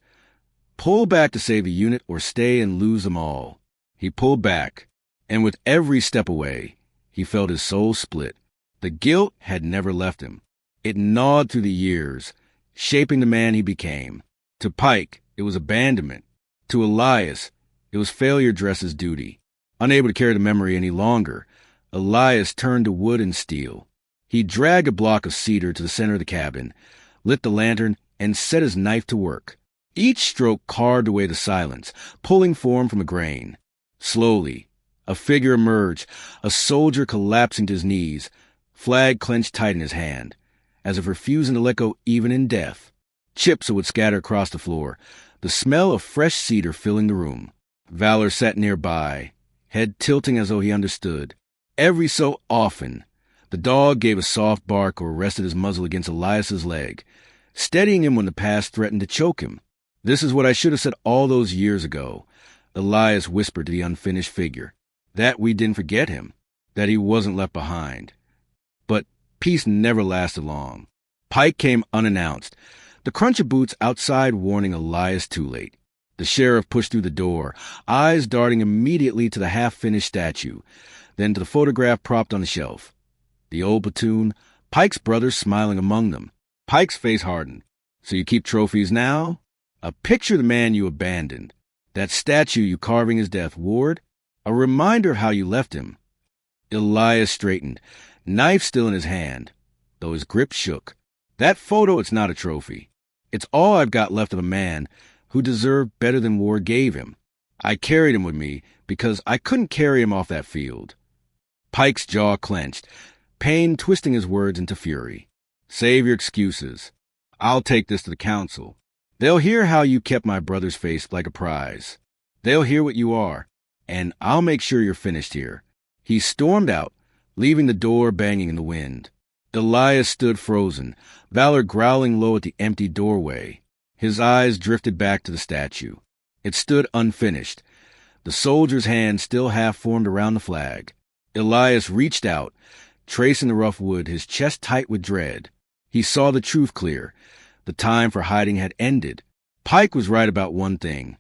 Pull back to save the unit or stay and lose them all. He pulled back, and with every step away, he felt his soul split. The guilt had never left him. It gnawed through the years, shaping the man he became. To Pike, it was abandonment. To Elias, it was failure dressed as duty. Unable to carry the memory any longer, Elias turned to wood and steel. He dragged a block of cedar to the center of the cabin, lit the lantern, and set his knife to work. Each stroke carved away the silence, pulling form from a grain. Slowly, a figure emerged, a soldier collapsing to his knees, flag clenched tight in his hand, as if refusing to let go even in death. Chips would scatter across the floor, the smell of fresh cedar filling the room. Valor sat nearby, head tilting as though he understood. Every so often, the dog gave a soft bark or rested his muzzle against Elias's leg, steadying him when the past threatened to choke him. "This is what I should have said all those years ago," Elias whispered to the unfinished figure. That we didn't forget him, that he wasn't left behind. But peace never lasted long. Pike came unannounced, the crunch of boots outside warning Elias too late. The sheriff pushed through the door, eyes darting immediately to the half-finished statue, then to the photograph propped on the shelf. The old platoon, Pike's brothers smiling among them. Pike's face hardened. "So you keep trophies now?" A picture of the man you abandoned. That statue you carving his death, Ward. A reminder of how you left him. Elias straightened, knife still in his hand, though his grip shook. "That photo, it's not a trophy. It's all I've got left of a man who deserved better than Ward gave him. I carried him with me because I couldn't carry him off that field." Pike's jaw clenched, pain twisting his words into fury. "Save your excuses. I'll take this to the council. They'll hear how you kept my brother's face like a prize. They'll hear what you are, and I'll make sure you're finished here." He stormed out, leaving the door banging in the wind. Elias stood frozen, Valor growling low at the empty doorway. His eyes drifted back to the statue. It stood unfinished, the soldier's hand still half-formed around the flag. Elias reached out, tracing the rough wood, his chest tight with dread. He saw the truth clear. The time for hiding had ended. Pike was right about one thing.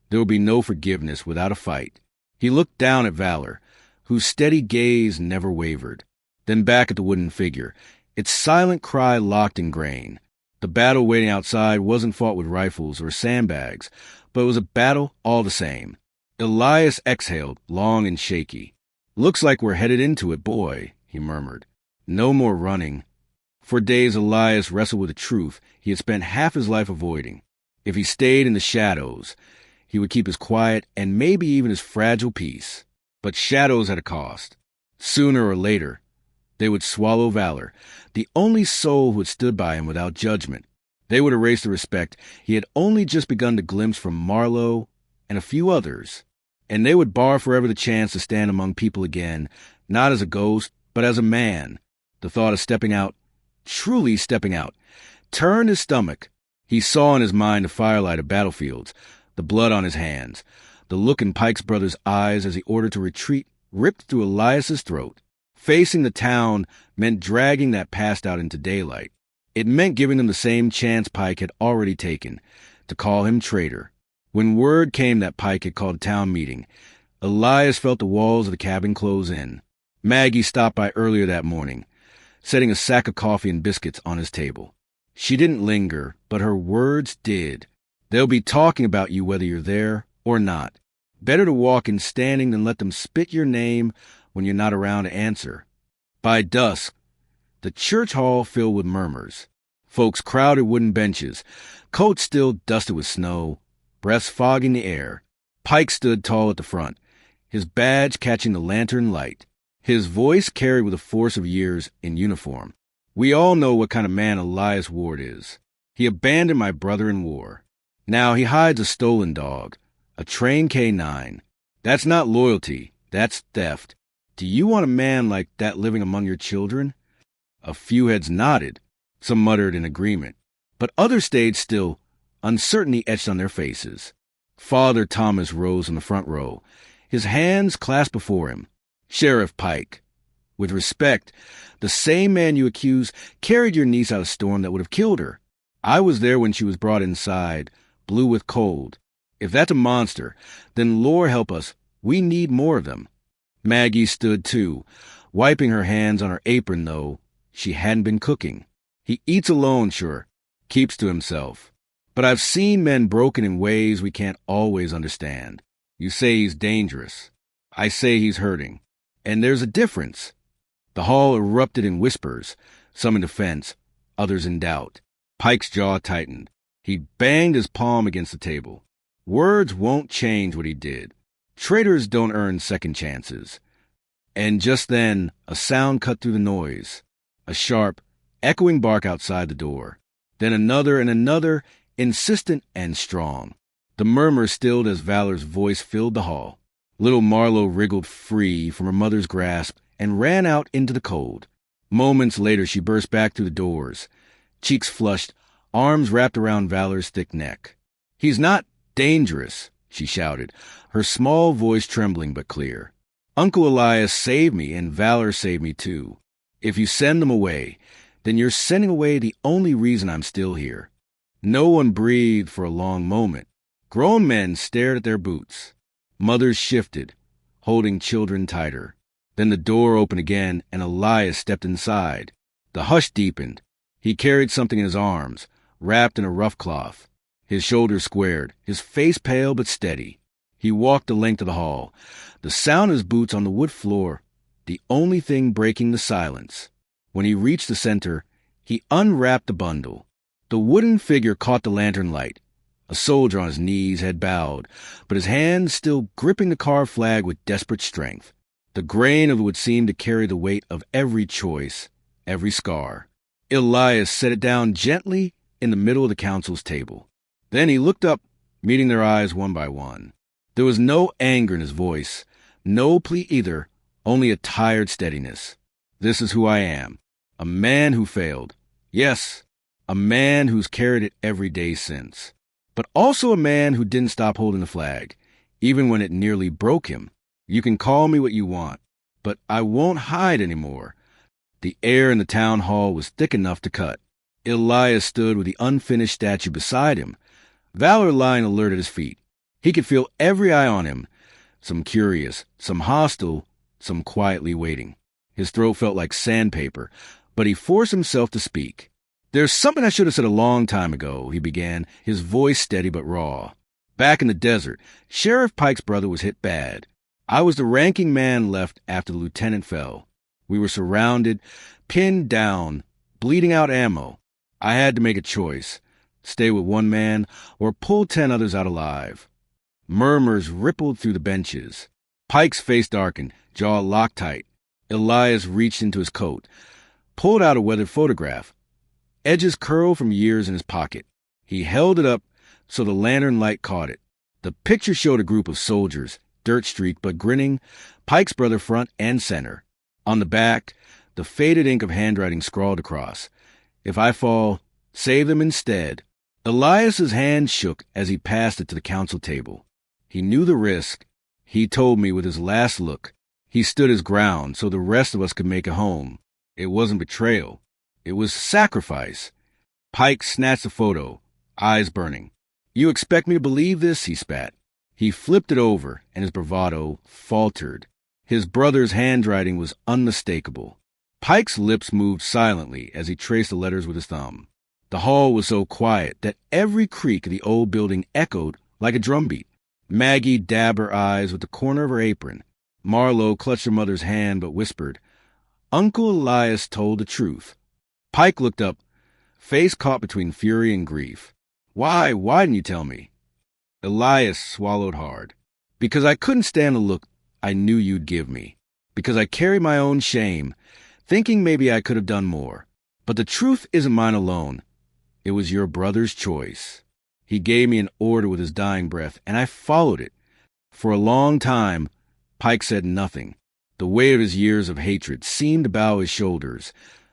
There would be no forgiveness without a fight. He looked down at Valor, whose steady gaze never wavered, then back at the wooden figure, its silent cry locked in grain. The battle waiting outside wasn't fought with rifles or sandbags, but it was a battle all the same. Elias exhaled, long and shaky. "Looks like we're headed into it, boy," he murmured. "No more running." For days Elias wrestled with the truth he had spent half his life avoiding. If he stayed in the shadows, he would keep his quiet and maybe even his fragile peace. But shadows had a cost. Sooner or later, they would swallow Valor, the only soul who had stood by him without judgment. They would erase the respect he had only just begun to glimpse from Marlowe and a few others. And they would bar forever the chance to stand among people again, not as a ghost, but as a man. The thought of stepping out, truly stepping out, turned his stomach. He saw in his mind the firelight of battlefields, the blood on his hands, the look in Pike's brother's eyes as he ordered to retreat ripped through Elias's throat. Facing the town meant dragging that past out into daylight. It meant giving them the same chance Pike had already taken, to call him traitor. When word came that Pike had called a town meeting, Elias felt the walls of the cabin close in. Maggie stopped by earlier that morning, setting a sack of coffee and biscuits on his table. She didn't linger, but her words did. "They'll be talking about you whether you're there or not. Better to walk in standing than let them spit your name when you're not around to answer." By dusk, the church hall filled with murmurs. Folks crowded wooden benches, coats still dusted with snow, breaths fogging the air. Pike stood tall at the front, his badge catching the lantern light. His voice carried with the force of years in uniform. "We all know what kind of man Elias Ward is. He abandoned my brother in war. Now he hides a stolen dog, a trained K9. That's not loyalty, that's theft. Do you want a man like that living among your children?" A few heads nodded, some muttered in agreement, but others stayed still, uncertainty etched on their faces. Father Thomas rose in the front row, his hands clasped before him. "Sheriff Pike, with respect, the same man you accuse carried your niece out of a storm that would have killed her. I was there when she was brought inside, blue with cold. If that's a monster, then Lord help us, we need more of them." Maggie stood too, wiping her hands on her apron, though she hadn't been cooking. "He eats alone, sure, keeps to himself. But I've seen men broken in ways we can't always understand. You say he's dangerous. I say he's hurting. And there's a difference. The hall erupted in whispers, some in defense, others in doubt. Pike's jaw tightened. He banged his palm against the table. Words won't change what he did. Traitors don't earn second chances. And just then, a sound cut through the noise. A sharp, echoing bark outside the door. Then another and another, insistent and strong. The murmur stilled as Valor's voice filled the hall. Little Marlowe wriggled free from her mother's grasp and ran out into the cold. Moments later, she burst back through the doors, cheeks flushed, arms wrapped around Valor's thick neck. "He's not dangerous," she shouted, her small voice trembling but clear. "Uncle Elias saved me, and Valor saved me too. If you send them away, then you're sending away the only reason I'm still here." No one breathed for a long moment. Grown men stared at their boots. Mothers shifted, holding children tighter. Then the door opened again, and Elias stepped inside. The hush deepened. He carried something in his arms, wrapped in a rough cloth. His shoulders squared, his face pale but steady. He walked the length of the hall, the sound of his boots on the wood floor, the only thing breaking the silence. When he reached the center, he unwrapped the bundle. The wooden figure caught the lantern light. A soldier on his knees had bowed, but his hands still gripping the carved flag with desperate strength. The grain of it would seem to carry the weight of every choice, every scar. Elias set it down gently in the middle of the council's table. Then he looked up, meeting their eyes one by one. There was no anger in his voice, no plea either, only a tired steadiness. "This is who I am, a man who failed. Yes, a man who's carried it every day since. But also a man who didn't stop holding the flag, even when it nearly broke him. You can call me what you want, but I won't hide anymore." The air in the town hall was thick enough to cut. Elias stood with the unfinished statue beside him, Valor lying alert at his feet. He could feel every eye on him, some curious, some hostile, some quietly waiting. His throat felt like sandpaper, but he forced himself to speak. "There's something I should have said a long time ago," he began, his voice steady but raw. "Back in the desert, Sheriff Pike's brother was hit bad. I was the ranking man left after the lieutenant fell. We were surrounded, pinned down, bleeding out ammo. I had to make a choice, stay with one man or pull 10 others out alive." Murmurs rippled through the benches. Pike's face darkened, jaw locked tight. Elias reached into his coat, pulled out a weathered photograph. Edges curled from years in his pocket. He held it up so the lantern light caught it. The picture showed a group of soldiers, dirt-streaked but grinning, Pike's brother front and center. On the back, the faded ink of handwriting scrawled across, "If I fall, save them instead." Elias's hand shook as he passed it to the council table. He knew the risk. He told me with his last look. He stood his ground so the rest of us could make a home. It wasn't betrayal. It was sacrifice. Pike snatched the photo, eyes burning. "You expect me to believe this?" he spat. He flipped it over, and his bravado faltered. His brother's handwriting was unmistakable. Pike's lips moved silently as he traced the letters with his thumb. The hall was so quiet that every creak of the old building echoed like a drumbeat. Maggie dabbed her eyes with the corner of her apron. Marlowe clutched her mother's hand but whispered, "Uncle Elias told the truth." Pike looked up, face caught between fury and grief. Why didn't you tell me?" Elias swallowed hard. "Because I couldn't stand the look I knew you'd give me. Because I carry my own shame, thinking maybe I could have done more. But the truth isn't mine alone. It was your brother's choice. He gave me an order with his dying breath, and I followed it." For a long time, Pike said nothing. The weight of his years of hatred seemed to bow his shoulders,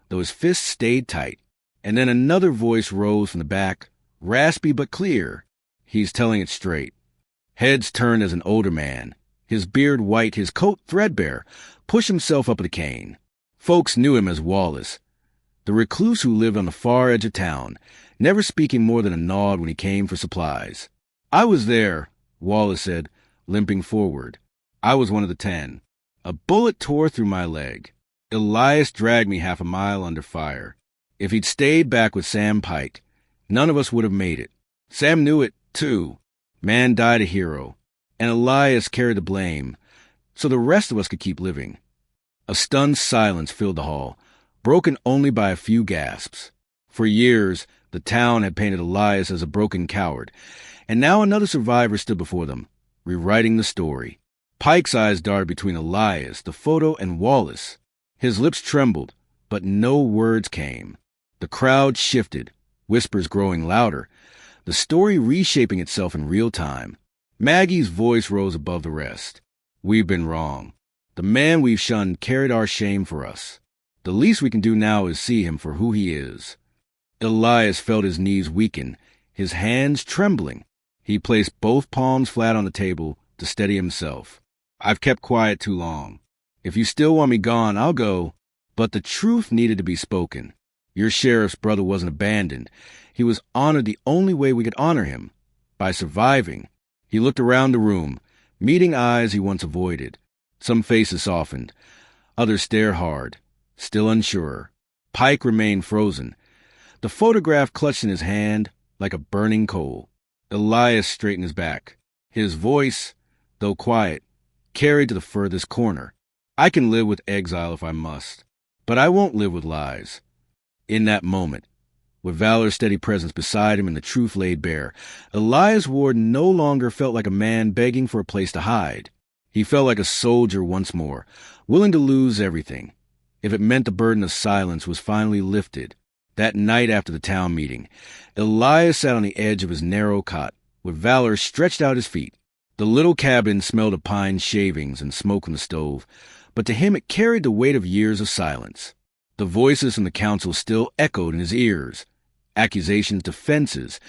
though his fists stayed tight. And then another voice rose from the back, raspy but clear. "He's telling it straight." Heads turned as an older man, his beard white, his coat threadbare, pushed himself up the cane. Folks knew him as Wallace, the recluse who lived on the far edge of town, never speaking more than a nod when he came for supplies. "I was there," Wallace said, limping forward. "I was one of the 10. A bullet tore through my leg. Elias dragged me half a mile under fire. If he'd stayed back with Sam Pike, none of us would have made it. Sam knew it, too. Man died a hero, and Elias carried the blame, so the rest of us could keep living. A stunned silence filled the hall, broken only by a few gasps. For years, the town had painted Elias as a broken coward, and now another survivor stood before them, rewriting the story. Pike's eyes darted between Elias, the photo, and Wallace. His lips trembled, but no words came. The crowd shifted, whispers growing louder, the story reshaping itself in real time. Maggie's voice rose above the rest. We've been wrong. The man we've shunned carried our shame for us. The least we can do now is see him for who he is. Elias felt his knees weaken, his hands trembling. He placed both palms flat on the table to steady himself. I've kept quiet too long. If you still want me gone, I'll go. But the truth needed to be spoken. Your sheriff's brother wasn't abandoned. He was honored the only way we could honor him, by surviving. He looked around the room, meeting eyes he once avoided. Some faces softened. Others stared hard, still unsure. Pike remained frozen, the photograph clutched in his hand like a burning coal. Elias straightened his back. His voice, though quiet, carried to the furthest corner. I can live with exile if I must, but I won't live with lies. In that moment, with Valor's steady presence beside him and the truth laid bare, Elias Ward no longer felt like a man begging for a place to hide. He felt like a soldier once more, willing to lose everything, if it meant the burden of silence was finally lifted. That night after the town meeting, Elias sat on the edge of his narrow cot, with Valor stretched out his feet. The little cabin smelled of pine shavings and smoke from the stove, but to him it carried the weight of years of silence. The voices from the council still echoed in his ears. Accusations, defenses,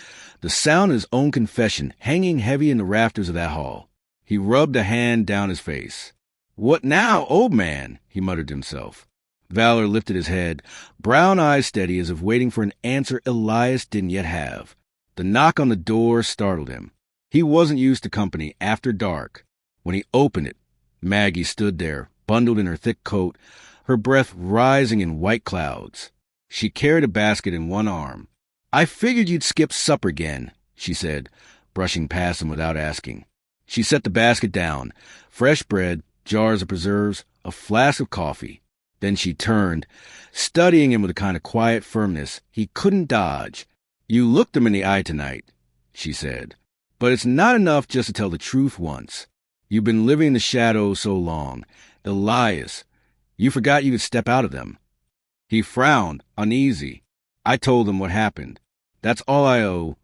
the sound of his own confession hanging heavy in the rafters of that hall. He rubbed a hand down his face. "What now, old man?" he muttered to himself. Valor lifted his head, brown eyes steady as if waiting for an answer Elias didn't yet have. The knock on the door startled him. He wasn't used to company after dark. When he opened it, Maggie stood there, bundled in her thick coat, her breath rising in white clouds. She carried a basket in one arm. "I figured you'd skip supper again," she said, brushing past him without asking. She set the basket down, fresh bread, jars of preserves, a flask of coffee. Then she turned, studying him with a kind of quiet firmness he couldn't dodge. "You looked him in the eye tonight," she said. "But it's not enough just to tell the truth once. You've been living in the shadows so long. Elias, you forgot you could step out of them." He frowned, uneasy. "I told him what happened. That's all I owe."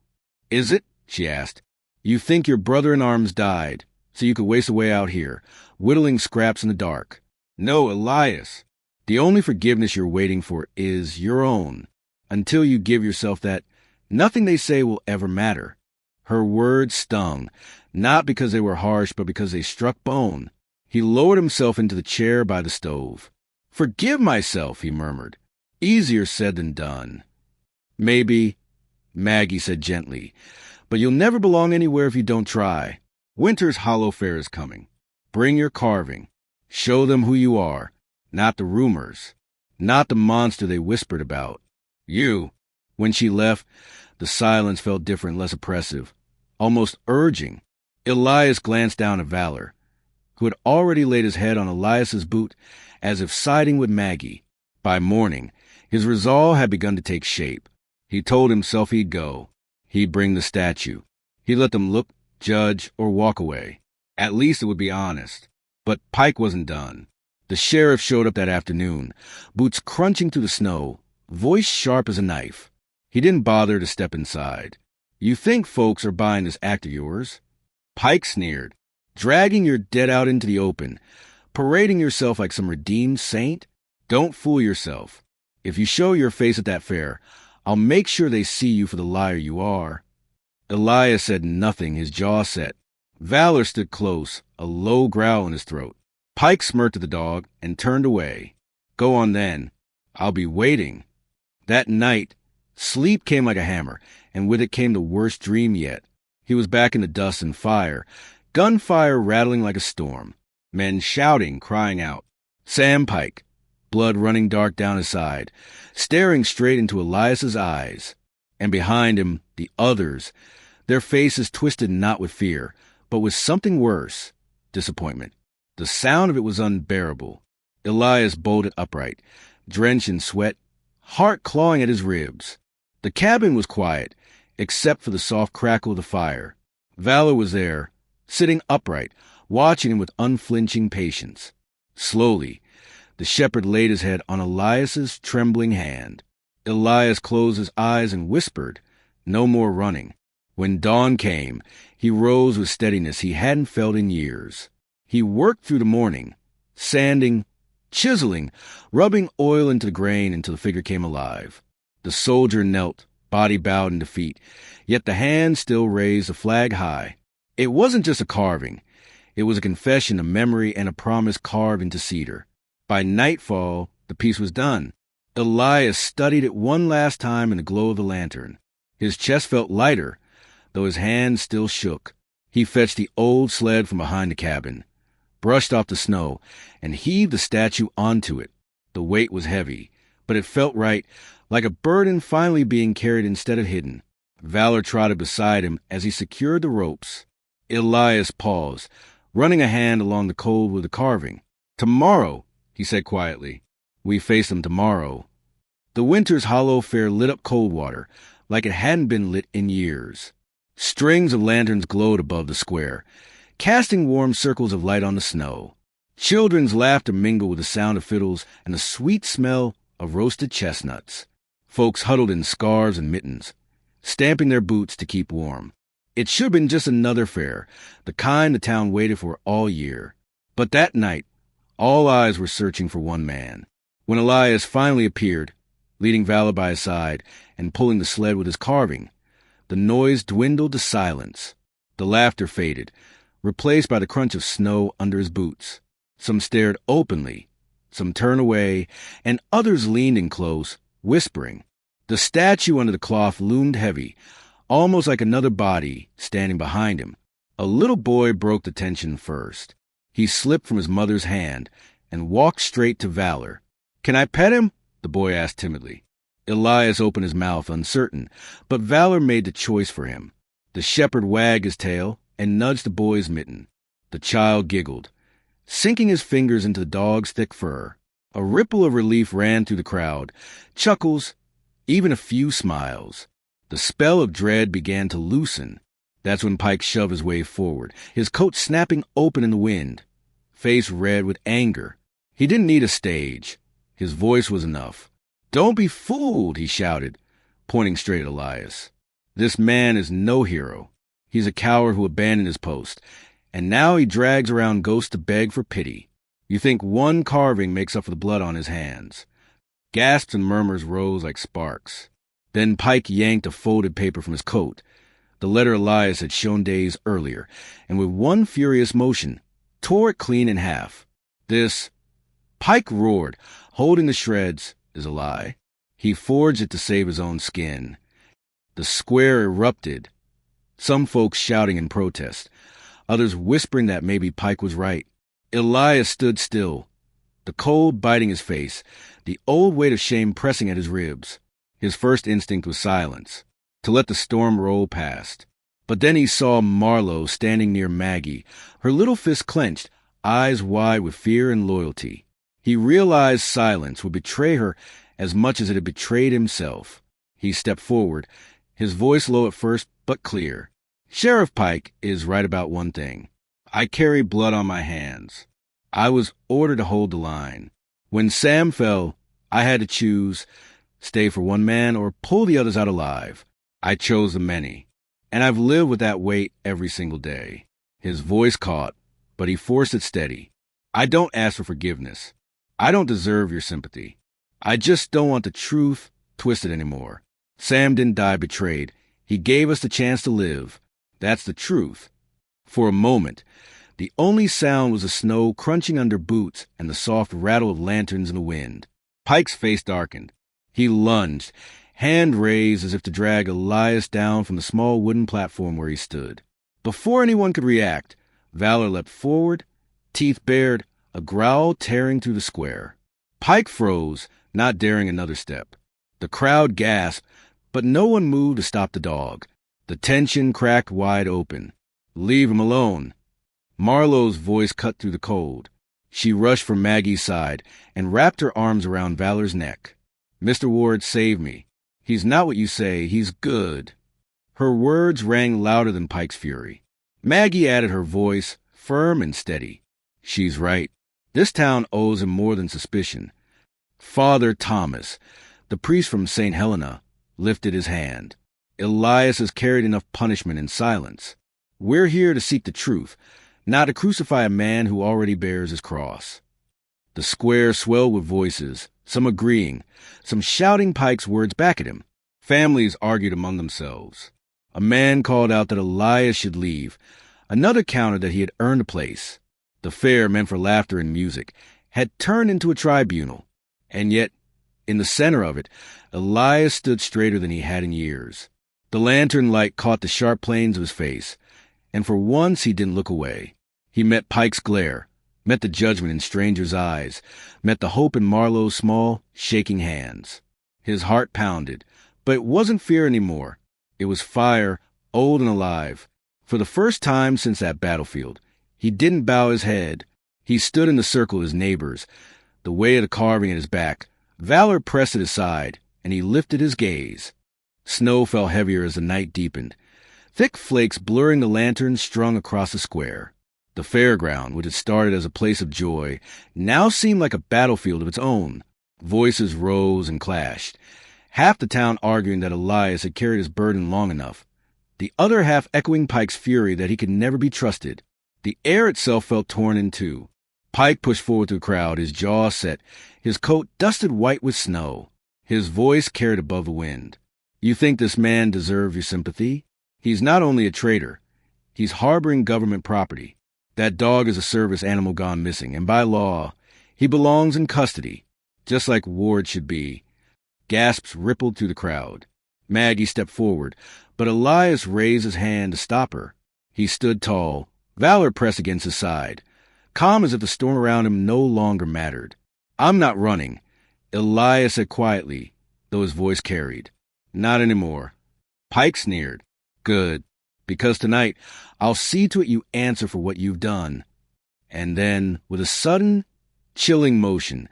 "Is it?" she asked. "You think your brother-in-arms died, so you could waste away out here, whittling scraps in the dark. No, Elias. The only forgiveness you're waiting for is your own. Until you give yourself that, nothing they say will ever matter." Her words stung, not because they were harsh, but because they struck bone. He lowered himself into the chair by the stove. "Forgive myself," he murmured. "Easier said than done." "Maybe," Maggie said gently, "but you'll never belong anywhere if you don't try. Winter's Hollow Fair is coming. Bring your carving. Show them who you are, not the rumors, not the monster they whispered about. You." When she left, the silence felt different, less oppressive, almost urging. Elias glanced down at Valor, who had already laid his head on Elias's boot as if siding with Maggie. By morning, his resolve had begun to take shape. He told himself he'd go. He'd bring the statue. He'd let them look, judge, or walk away. At least it would be honest. But Pike wasn't done. The sheriff showed up that afternoon, boots crunching through the snow, voice sharp as a knife. He didn't bother to step inside. "You think folks are buying this act of yours?" Pike sneered. "Dragging your dead out into the open, parading yourself like some redeemed saint? Don't fool yourself. If you show your face at that fair, I'll make sure they see you for the liar you are." Elias said nothing, his jaw set. Valor stood close, a low growl in his throat. Pike smirked at the dog and turned away. "Go on then. I'll be waiting." That night, sleep came like a hammer, and with it came the worst dream yet. He was back in the dust and fire, gunfire rattling like a storm, men shouting, crying out. Sam Pike, blood running dark down his side, staring straight into Elias's eyes. And behind him, the others, their faces twisted not with fear, but with something worse, disappointment. The sound of it was unbearable. Elias bolted upright, drenched in sweat, heart clawing at his ribs. The cabin was quiet, except for the soft crackle of the fire. Valor was there, sitting upright, watching him with unflinching patience. Slowly, the shepherd laid his head on Elias's trembling hand. Elias closed his eyes and whispered, "No more running." When dawn came, he rose with steadiness he hadn't felt in years. He worked through the morning, sanding, chiseling, rubbing oil into the grain until the figure came alive. The soldier knelt, body bowed in defeat, yet the hand still raised the flag high. It wasn't just a carving. It was a confession, a memory, and a promise carved into cedar. By nightfall, the piece was done. Elias studied it one last time in the glow of the lantern. His chest felt lighter, though his hands still shook. He fetched the old sled from behind the cabin, brushed off the snow, and heaved the statue onto it. The weight was heavy, but it felt right, like a burden finally being carried instead of hidden. Valor trotted beside him as he secured the ropes. Elias paused, running a hand along the cold with the carving. "Tomorrow," he said quietly. "We face them tomorrow." The winter's hollow fare lit up Coldwater, like it hadn't been lit in years. Strings of lanterns glowed above the square, casting warm circles of light on the snow. Children's laughter mingled with the sound of fiddles and the sweet smell of roasted chestnuts. Folks huddled in scarves and mittens, stamping their boots to keep warm. It should have been just another fair, the kind the town waited for all year. But that night, all eyes were searching for one man. When Elias finally appeared, leading Valor by his side and pulling the sled with his carving, the noise dwindled to silence. The laughter faded, replaced by the crunch of snow under his boots. Some stared openly, some turned away, and others leaned in close, whispering. The statue under the cloth loomed heavy, almost like another body standing behind him. A little boy broke the tension first. He slipped from his mother's hand and walked straight to Valor. "Can I pet him?" the boy asked timidly. Elias opened his mouth, uncertain, but Valor made the choice for him. The shepherd wagged his tail and nudged the boy's mitten. The child giggled, sinking his fingers into the dog's thick fur. A ripple of relief ran through the crowd, chuckles, even a few smiles. The spell of dread began to loosen. That's when Pike shoved his way forward, his coat snapping open in the wind, face red with anger. He didn't need a stage. His voice was enough. "Don't be fooled," he shouted, pointing straight at Elias. "This man is no hero. He's a coward who abandoned his post, and now he drags around ghosts to beg for pity. You think one carving makes up for the blood on his hands." Gasps and murmurs rose like sparks. Then Pike yanked a folded paper from his coat, the letter Elias had shown days earlier, and with one furious motion, tore it clean in half. "This," Pike roared, holding the shreds, "is a lie." He forged it to save his own skin. The square erupted, some folks shouting in protest, others whispering that maybe Pike was right. Elias stood still, the cold biting his face, the old weight of shame pressing at his ribs. His first instinct was silence, to let the storm roll past. But then he saw Marlowe standing near Maggie, her little fist clenched, eyes wide with fear and loyalty. He realized silence would betray her as much as it had betrayed himself. He stepped forward, his voice low at first, but clear. "Sheriff Pike is right about one thing. I carry blood on my hands. I was ordered to hold the line. When Sam fell, I had to choose, stay for one man or pull the others out alive. I chose the many, and I've lived with that weight every single day." His voice caught, but he forced it steady. "I don't ask for forgiveness. I don't deserve your sympathy. I just don't want the truth twisted anymore. Sam didn't die betrayed. He gave us the chance to live. That's the truth." For a moment, the only sound was the snow crunching under boots and the soft rattle of lanterns in the wind. Pike's face darkened. He lunged, hand raised as if to drag Elias down from the small wooden platform where he stood. Before anyone could react, Valor leapt forward, teeth bared, a growl tearing through the square. Pike froze, not daring another step. The crowd gasped, but no one moved to stop the dog. The tension cracked wide open. "Leave him alone." Marlowe's voice cut through the cold. She rushed from Maggie's side and wrapped her arms around Valor's neck. "Mr. Ward, save me. He's not what you say. He's good." Her words rang louder than Pike's fury. Maggie added her voice, firm and steady. "She's right. This town owes him more than suspicion." Father Thomas, the priest from St. Helena, lifted his hand. "Elias has carried enough punishment in silence. We're here to seek the truth, not to crucify a man who already bears his cross." The square swelled with voices, some agreeing, some shouting Pike's words back at him. Families argued among themselves. A man called out that Elias should leave. Another countered that he had earned a place. The fair, meant for laughter and music, had turned into a tribunal. And yet, in the center of it, Elias stood straighter than he had in years. The lantern light caught the sharp planes of his face, and for once he didn't look away. He met Pike's glare, met the judgment in strangers' eyes, met the hope in Marlowe's small, shaking hands. His heart pounded, but it wasn't fear anymore. It was fire, old and alive. For the first time since that battlefield, he didn't bow his head. He stood in the circle of his neighbors, the weight of the carving at his back. Valor pressed at his side, and he lifted his gaze. Snow fell heavier as the night deepened, thick flakes blurring the lanterns strung across the square. The fairground, which had started as a place of joy, now seemed like a battlefield of its own. Voices rose and clashed, half the town arguing that Elias had carried his burden long enough, the other half echoing Pike's fury that he could never be trusted. The air itself felt torn in two. Pike pushed forward through the crowd, his jaw set, his coat dusted white with snow. His voice carried above the wind. "You think this man deserves your sympathy? He's not only a traitor. He's harboring government property. That dog is a service animal gone missing, and by law, he belongs in custody, just like Ward should be." Gasps rippled through the crowd. Maggie stepped forward, but Elias raised his hand to stop her. He stood tall, Valor pressed against his side, calm as if the storm around him no longer mattered. "I'm not running," Elias said quietly, though his voice carried. "Not anymore." Pike sneered. "Good, because tonight I'll see to it you answer for what you've done." And then, with a sudden, chilling motion,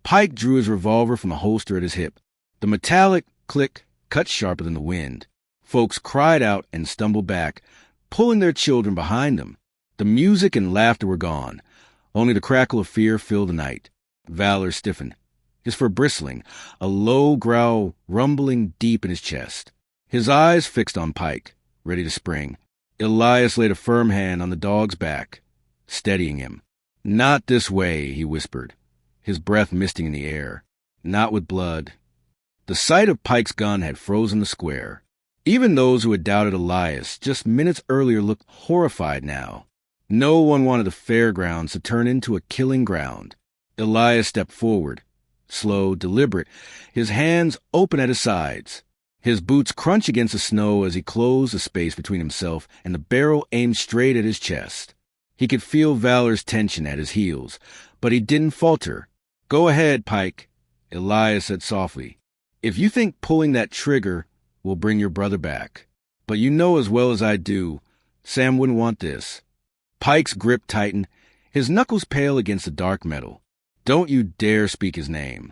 Pike drew his revolver from the holster at his hip. The metallic click cut sharper than the wind. Folks cried out and stumbled back, pulling their children behind them. The music and laughter were gone. Only the crackle of fear filled the night. Valor stiffened, his fur bristling, a low growl rumbling deep in his chest. His eyes fixed on Pike, ready to spring. Elias laid a firm hand on the dog's back, steadying him. "Not this way," he whispered, his breath misting in the air. "Not with blood." The sight of Pike's gun had frozen the square. Even those who had doubted Elias just minutes earlier looked horrified now. No one wanted the fairgrounds to turn into a killing ground. Elias stepped forward, slow, deliberate, his hands open at his sides. His boots crunched against the snow as he closed the space between himself and the barrel aimed straight at his chest. He could feel Valor's tension at his heels, but he didn't falter. "Go ahead, Pike," Elias said softly. "If you think pulling that trigger will bring your brother back. But you know as well as I do, Sam wouldn't want this." Pike's grip tightened, his knuckles pale against the dark metal. "Don't you dare speak his name."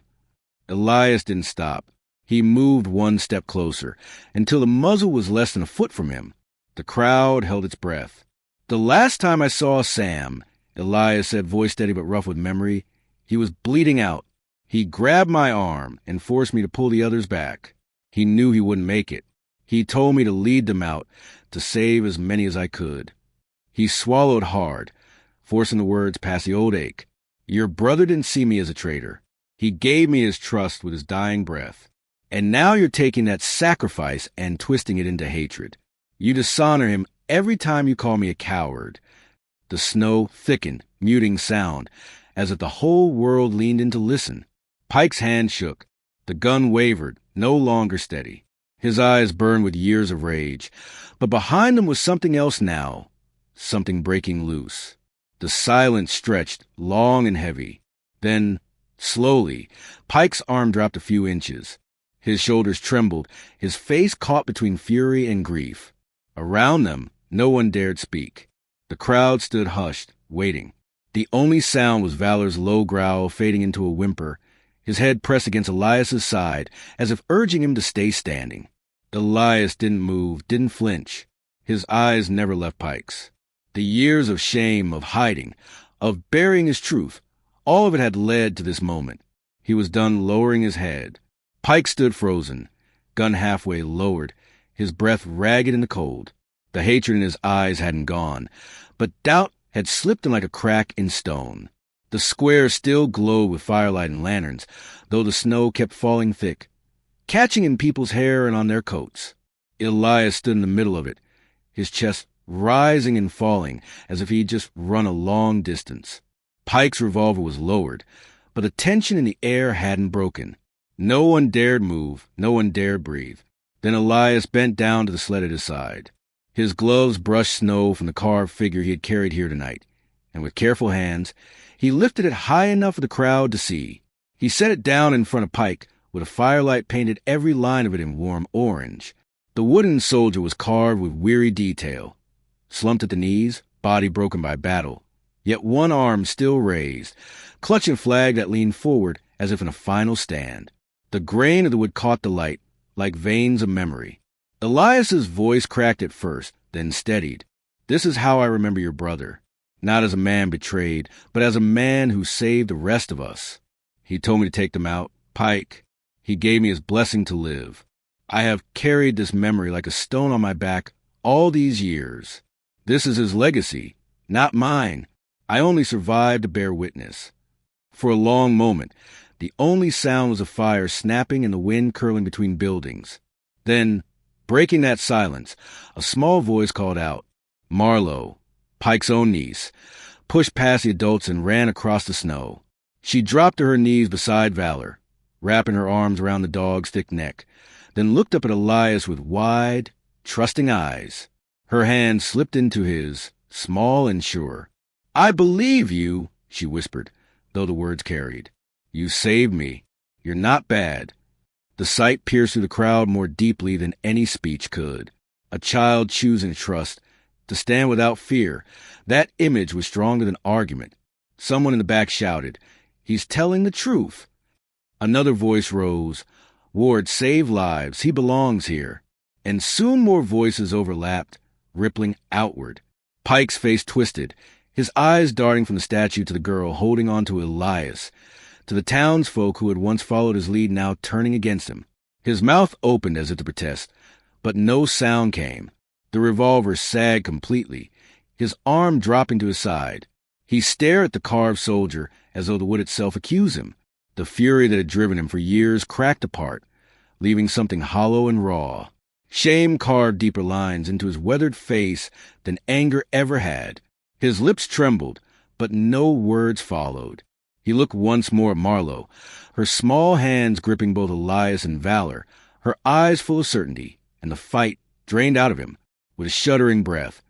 Elias didn't stop. He moved one step closer, until the muzzle was less than a foot from him. The crowd held its breath. "The last time I saw Sam," Elias said, voice steady but rough with memory, "he was bleeding out. He grabbed my arm and forced me to pull the others back. He knew he wouldn't make it. He told me to lead them out, to save as many as I could." He swallowed hard, forcing the words past the old ache. "Your brother didn't see me as a traitor. He gave me his trust with his dying breath. And now you're taking that sacrifice and twisting it into hatred. You dishonor him every time you call me a coward." The snow thickened, muting sound, as if the whole world leaned in to listen. Pike's hand shook. The gun wavered, no longer steady. His eyes burned with years of rage. But behind them was something else now, something breaking loose. The silence stretched, long and heavy. Then, slowly, Pike's arm dropped a few inches. His shoulders trembled, his face caught between fury and grief. Around them, no one dared speak. The crowd stood hushed, waiting. The only sound was Valor's low growl fading into a whimper, his head pressed against Elias's side, as if urging him to stay standing. Elias didn't move, didn't flinch. His eyes never left Pike's. The years of shame, of hiding, of burying his truth, all of it had led to this moment. He was done lowering his head. Pike stood frozen, gun halfway lowered, his breath ragged in the cold. The hatred in his eyes hadn't gone, but doubt had slipped in like a crack in stone. The square still glowed with firelight and lanterns, though the snow kept falling thick, catching in people's hair and on their coats. Elias stood in the middle of it, his chest rising and falling as if he'd just run a long distance. Pike's revolver was lowered, but the tension in the air hadn't broken. No one dared move, no one dared breathe. Then Elias bent down to the sled at his side. His gloves brushed snow from the carved figure he had carried here tonight, and with careful hands, he lifted it high enough for the crowd to see. He set it down in front of Pike, with a firelight painted every line of it in warm orange. The wooden soldier was carved with weary detail, slumped at the knees, body broken by battle, yet one arm still raised, clutching a flag that leaned forward as if in a final stand. The grain of the wood caught the light, like veins of memory. Elias's voice cracked at first, then steadied. "This is how I remember your brother. Not as a man betrayed, but as a man who saved the rest of us. He told me to take them out. Pike. He gave me his blessing to live. I have carried this memory like a stone on my back all these years. This is his legacy, not mine. I only survived to bear witness." For a long moment, the only sound was a fire snapping and the wind curling between buildings. Then, breaking that silence, a small voice called out. Marlowe, Pike's own niece, pushed past the adults and ran across the snow. She dropped to her knees beside Valor, wrapping her arms around the dog's thick neck, then looked up at Elias with wide, trusting eyes. Her hand slipped into his, small and sure. "I believe you," she whispered, though the words carried. "You saved me. You're not bad." The sight pierced through the crowd more deeply than any speech could. A child choosing to trust, to stand without fear. That image was stronger than argument. Someone in the back shouted, "He's telling the truth." Another voice rose. "Ward, save lives. He belongs here." And soon more voices overlapped, rippling outward. Pike's face twisted, his eyes darting from the statue to the girl holding on to Elias, to the townsfolk who had once followed his lead now turning against him. His mouth opened as if to protest, but no sound came. The revolver sagged completely, his arm dropping to his side. He stared at the carved soldier as though the wood itself accused him. The fury that had driven him for years cracked apart, leaving something hollow and raw. Shame carved deeper lines into his weathered face than anger ever had. His lips trembled, but no words followed. He looked once more at Marlowe, her small hands gripping both Elias and Valor, her eyes full of certainty, and the fight drained out of him with a shuddering breath.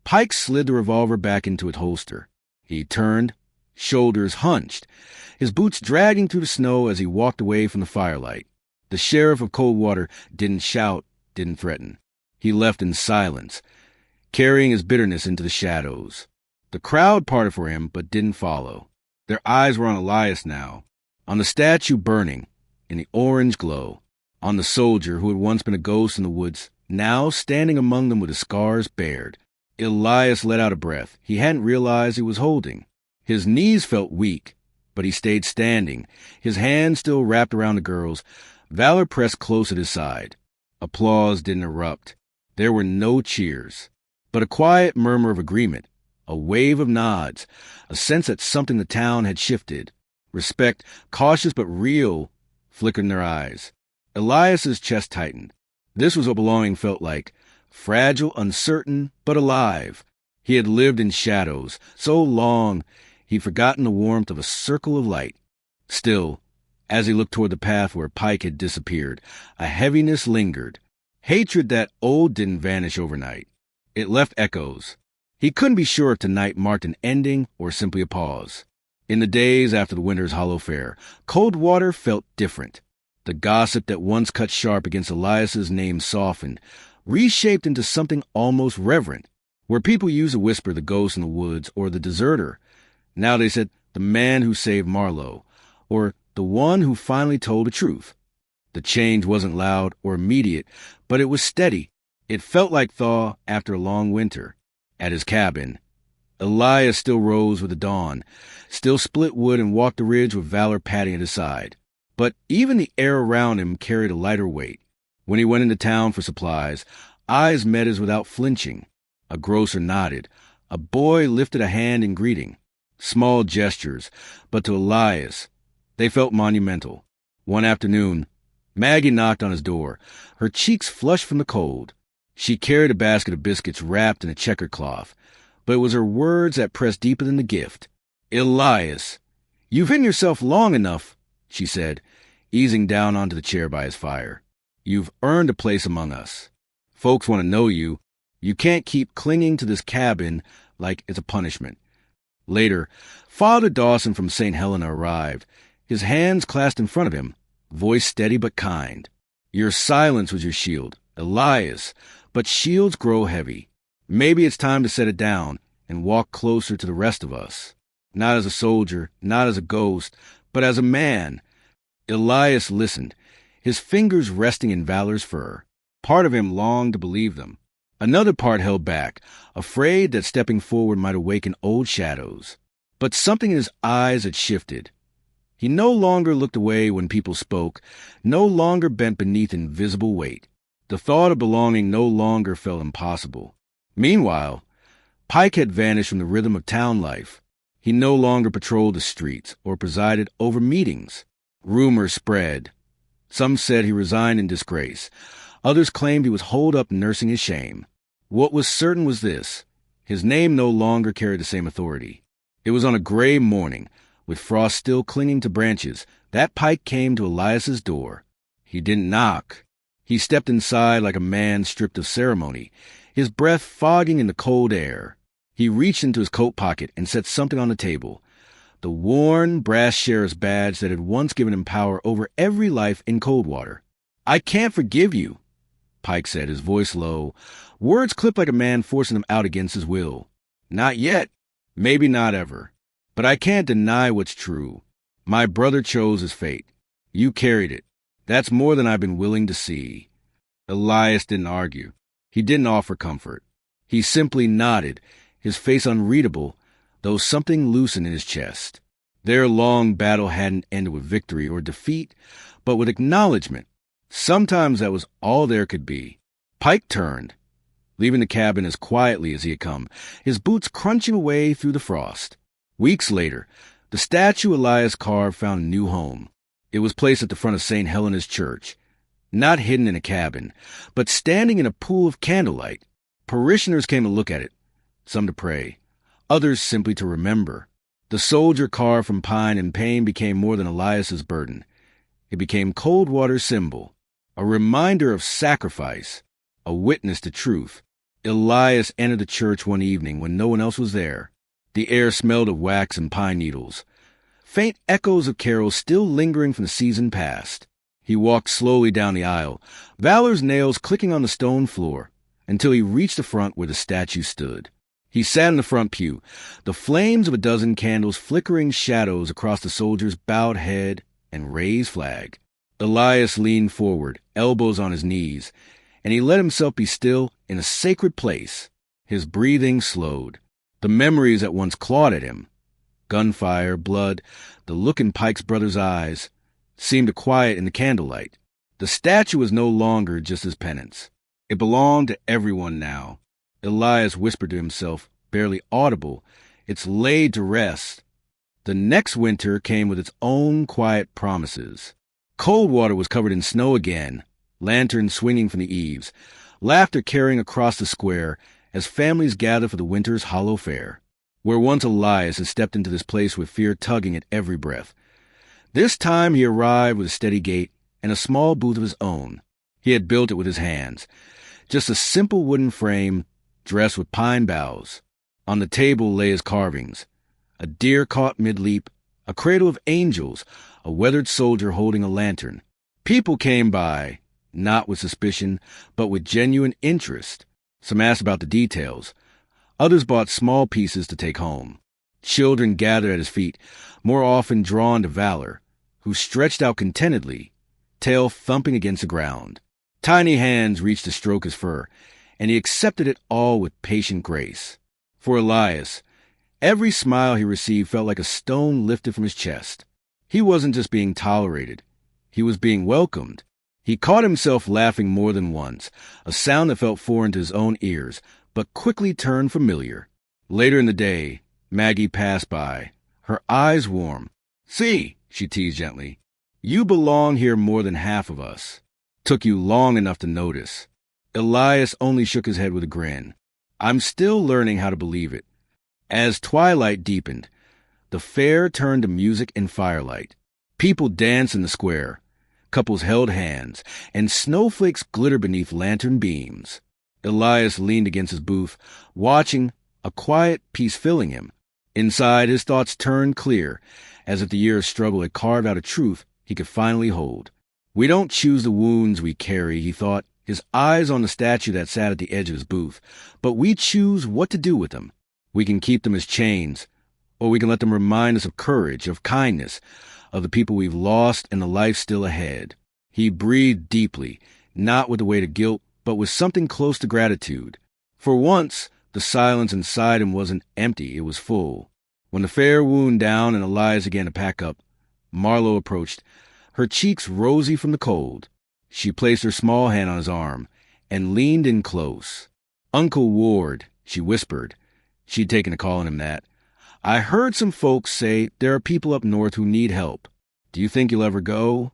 Pike slid the revolver back into its holster. He turned, shoulders hunched, his boots dragging through the snow as he walked away from the firelight. The sheriff of Coldwater didn't shout, didn't threaten. He left in silence, carrying his bitterness into the shadows. The crowd parted for him, but didn't follow. Their eyes were on Elias now, on the statue burning in the orange glow, on the soldier who had once been a ghost in the woods, now standing among them with his scars bared. Elias let out a breath he hadn't realized he was holding. His knees felt weak, but he stayed standing, his hands still wrapped around the girl's. Valor pressed close at his side. Applause didn't erupt. There were no cheers, but a quiet murmur of agreement, a wave of nods, a sense that something in the town had shifted. Respect, cautious but real, flickered in their eyes. Elias's chest tightened. This was what belonging felt like, fragile, uncertain, but alive. He had lived in shadows so long he'd forgotten the warmth of a circle of light. Still, as he looked toward the path where Pike had disappeared, a heaviness lingered. Hatred that old didn't vanish overnight. It left echoes. He couldn't be sure if tonight marked an ending or simply a pause. In the days after the winter's hollow fair, Coldwater felt different. The gossip that once cut sharp against Elias's name softened, reshaped into something almost reverent. Where people used to whisper the ghost in the woods or the deserter, Now they said the man who saved Marlowe, or the one who finally told the truth. The change wasn't loud or immediate, but it was steady. It felt like thaw after a long winter. At his cabin, Elias still rose with the dawn, still split wood and walked the ridge with Valor patting at his side. But even the air around him carried a lighter weight. When he went into town for supplies, eyes met his without flinching. A grocer nodded. A boy lifted a hand in greeting. Small gestures, but to Elias, they felt monumental. One afternoon, Maggie knocked on his door, her cheeks flushed from the cold. She carried a basket of biscuits wrapped in a checkered cloth, but it was her words that pressed deeper than the gift. "Elias, you've hidden yourself long enough," she said, easing down onto the chair by his fire. "You've earned a place among us. Folks want to know you. You can't keep clinging to this cabin like it's a punishment." Later, Father Dawson from St. Helena arrived, his hands clasped in front of him, voice steady but kind. "Your silence was your shield, Elias, but shields grow heavy. Maybe it's time to set it down and walk closer to the rest of us. Not as a soldier, not as a ghost, but as a man." Elias listened, his fingers resting in Valor's fur. Part of him longed to believe them. Another part held back, afraid that stepping forward might awaken old shadows. But something in his eyes had shifted. He no longer looked away when people spoke, no longer bent beneath invisible weight. The thought of belonging no longer felt impossible. Meanwhile, Pike had vanished from the rhythm of town life. He no longer patrolled the streets or presided over meetings. Rumors spread. Some said he resigned in disgrace. Others claimed he was holed up nursing his shame. What was certain was this: his name no longer carried the same authority. It was on a gray morning, with frost still clinging to branches, that Pike came to Elias's door. He didn't knock. He stepped inside like a man stripped of ceremony, his breath fogging in the cold air. He reached into his coat pocket and set something on the table, the worn brass sheriff's badge that had once given him power over every life in Coldwater. "I can't forgive you," Pike said, his voice low, words clipped like a man forcing them out against his will. "Not yet. Maybe not ever. But I can't deny what's true. My brother chose his fate. You carried it. That's more than I've been willing to see." Elias didn't argue. He didn't offer comfort. He simply nodded, his face unreadable, though something loosened in his chest. Their long battle hadn't ended with victory or defeat, but with acknowledgement. Sometimes that was all there could be. Pike turned, leaving the cabin as quietly as he had come, his boots crunching away through the frost. Weeks later, the statue Elias carved found a new home. It was placed at the front of St. Helena's Church, not hidden in a cabin, but standing in a pool of candlelight. Parishioners came to look at it, some to pray, others simply to remember. The soldier carved from pine and pain became more than Elias's burden. It became Coldwater's symbol, a reminder of sacrifice, a witness to truth. Elias entered the church one evening when no one else was there. The air smelled of wax and pine needles, faint echoes of carols still lingering from the season past. He walked slowly down the aisle, Valor's nails clicking on the stone floor, until he reached the front where the statue stood. He sat in the front pew, the flames of a dozen candles flickering shadows across the soldier's bowed head and raised flag. Elias leaned forward, elbows on his knees, and he let himself be still in a sacred place. His breathing slowed. The memories that once clawed at him, gunfire, blood, the look in Pike's brother's eyes, seemed to quiet in the candlelight. The statue was no longer just his penance. It belonged to everyone now. Elias whispered to himself, barely audible, "It's laid to rest." The next winter came with its own quiet promises. Coldwater was covered in snow again, lanterns swinging from the eaves, laughter carrying across the square as families gathered for the winter's hollow fair. Where once Elias had stepped into this place with fear tugging at every breath. This time he arrived with a steady gait and a small booth of his own. He had built it with his hands, just a simple wooden frame dressed with pine boughs. On the table lay his carvings, a deer caught mid-leap, a cradle of angels, a weathered soldier holding a lantern. People came by, not with suspicion, but with genuine interest. Some asked about the details. Others bought small pieces to take home. Children gathered at his feet, more often drawn to valor, who stretched out contentedly, tail thumping against the ground. Tiny hands reached to stroke his fur, and he accepted it all with patient grace. For Elias, every smile he received felt like a stone lifted from his chest. He wasn't just being tolerated. He was being welcomed. He caught himself laughing more than once, a sound that felt foreign to his own ears, but quickly turned familiar. Later in the day, Maggie passed by, her eyes warm. "See," she teased gently, "you belong here more than half of us. Took you long enough to notice." Elias only shook his head with a grin. "I'm still learning how to believe it." As twilight deepened, the fair turned to music and firelight. People danced in the square. Couples held hands, and snowflakes glittered beneath lantern beams. Elias leaned against his booth, watching, a quiet peace filling him. Inside, his thoughts turned clear, as if the year's struggle had carved out a truth he could finally hold. "We don't choose the wounds we carry," he thought, his eyes on the statue that sat at the edge of his booth, "but we choose what to do with them. We can keep them as chains, or we can let them remind us of courage, of kindness, of the people we've lost and the life still ahead." He breathed deeply, not with the weight of guilt, but with something close to gratitude. For once, the silence inside him wasn't empty, it was full. When the fair wound down and Elias began to pack up, Marlowe approached, her cheeks rosy from the cold. She placed her small hand on his arm and leaned in close. "Uncle Ward," she whispered. She'd taken to calling him that. "I heard some folks say there are people up north who need help. Do you think you'll ever go?"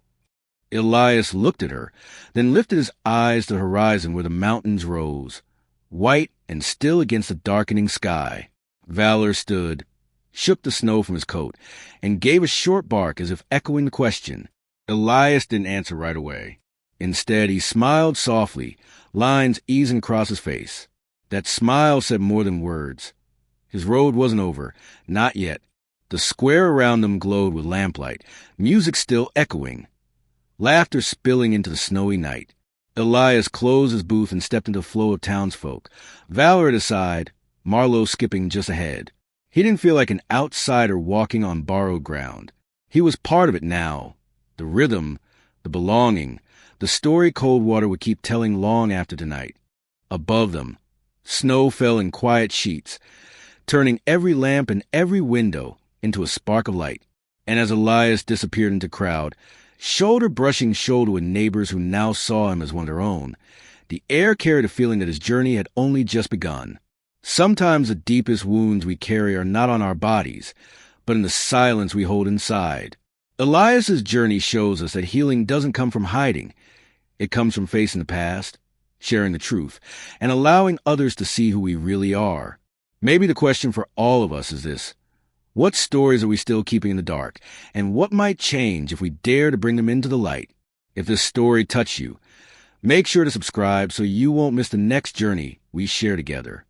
Elias looked at her, then lifted his eyes to the horizon where the mountains rose, white and still against the darkening sky. Valor stood, shook the snow from his coat, and gave a short bark as if echoing the question. Elias didn't answer right away. Instead, he smiled softly, lines easing across his face. That smile said more than words. His road wasn't over, not yet. The square around them glowed with lamplight, music still echoing, laughter spilling into the snowy night. Elias closed his booth and stepped into the flow of townsfolk, Valor at his side, Marlowe skipping just ahead. He didn't feel like an outsider walking on borrowed ground. He was part of it now. The rhythm, the belonging, the story Coldwater would keep telling long after tonight. Above them, snow fell in quiet sheets, turning every lamp and every window into a spark of light. And as Elias disappeared into the crowd, shoulder brushing shoulder with neighbors who now saw him as one of their own, the air carried a feeling that his journey had only just begun. Sometimes the deepest wounds we carry are not on our bodies, but in the silence we hold inside. Elias's journey shows us that healing doesn't come from hiding. It comes from facing the past, sharing the truth, and allowing others to see who we really are. Maybe the question for all of us is this: what stories are we still keeping in the dark, and what might change if we dare to bring them into the light? If this story touched you, make sure to subscribe so you won't miss the next journey we share together.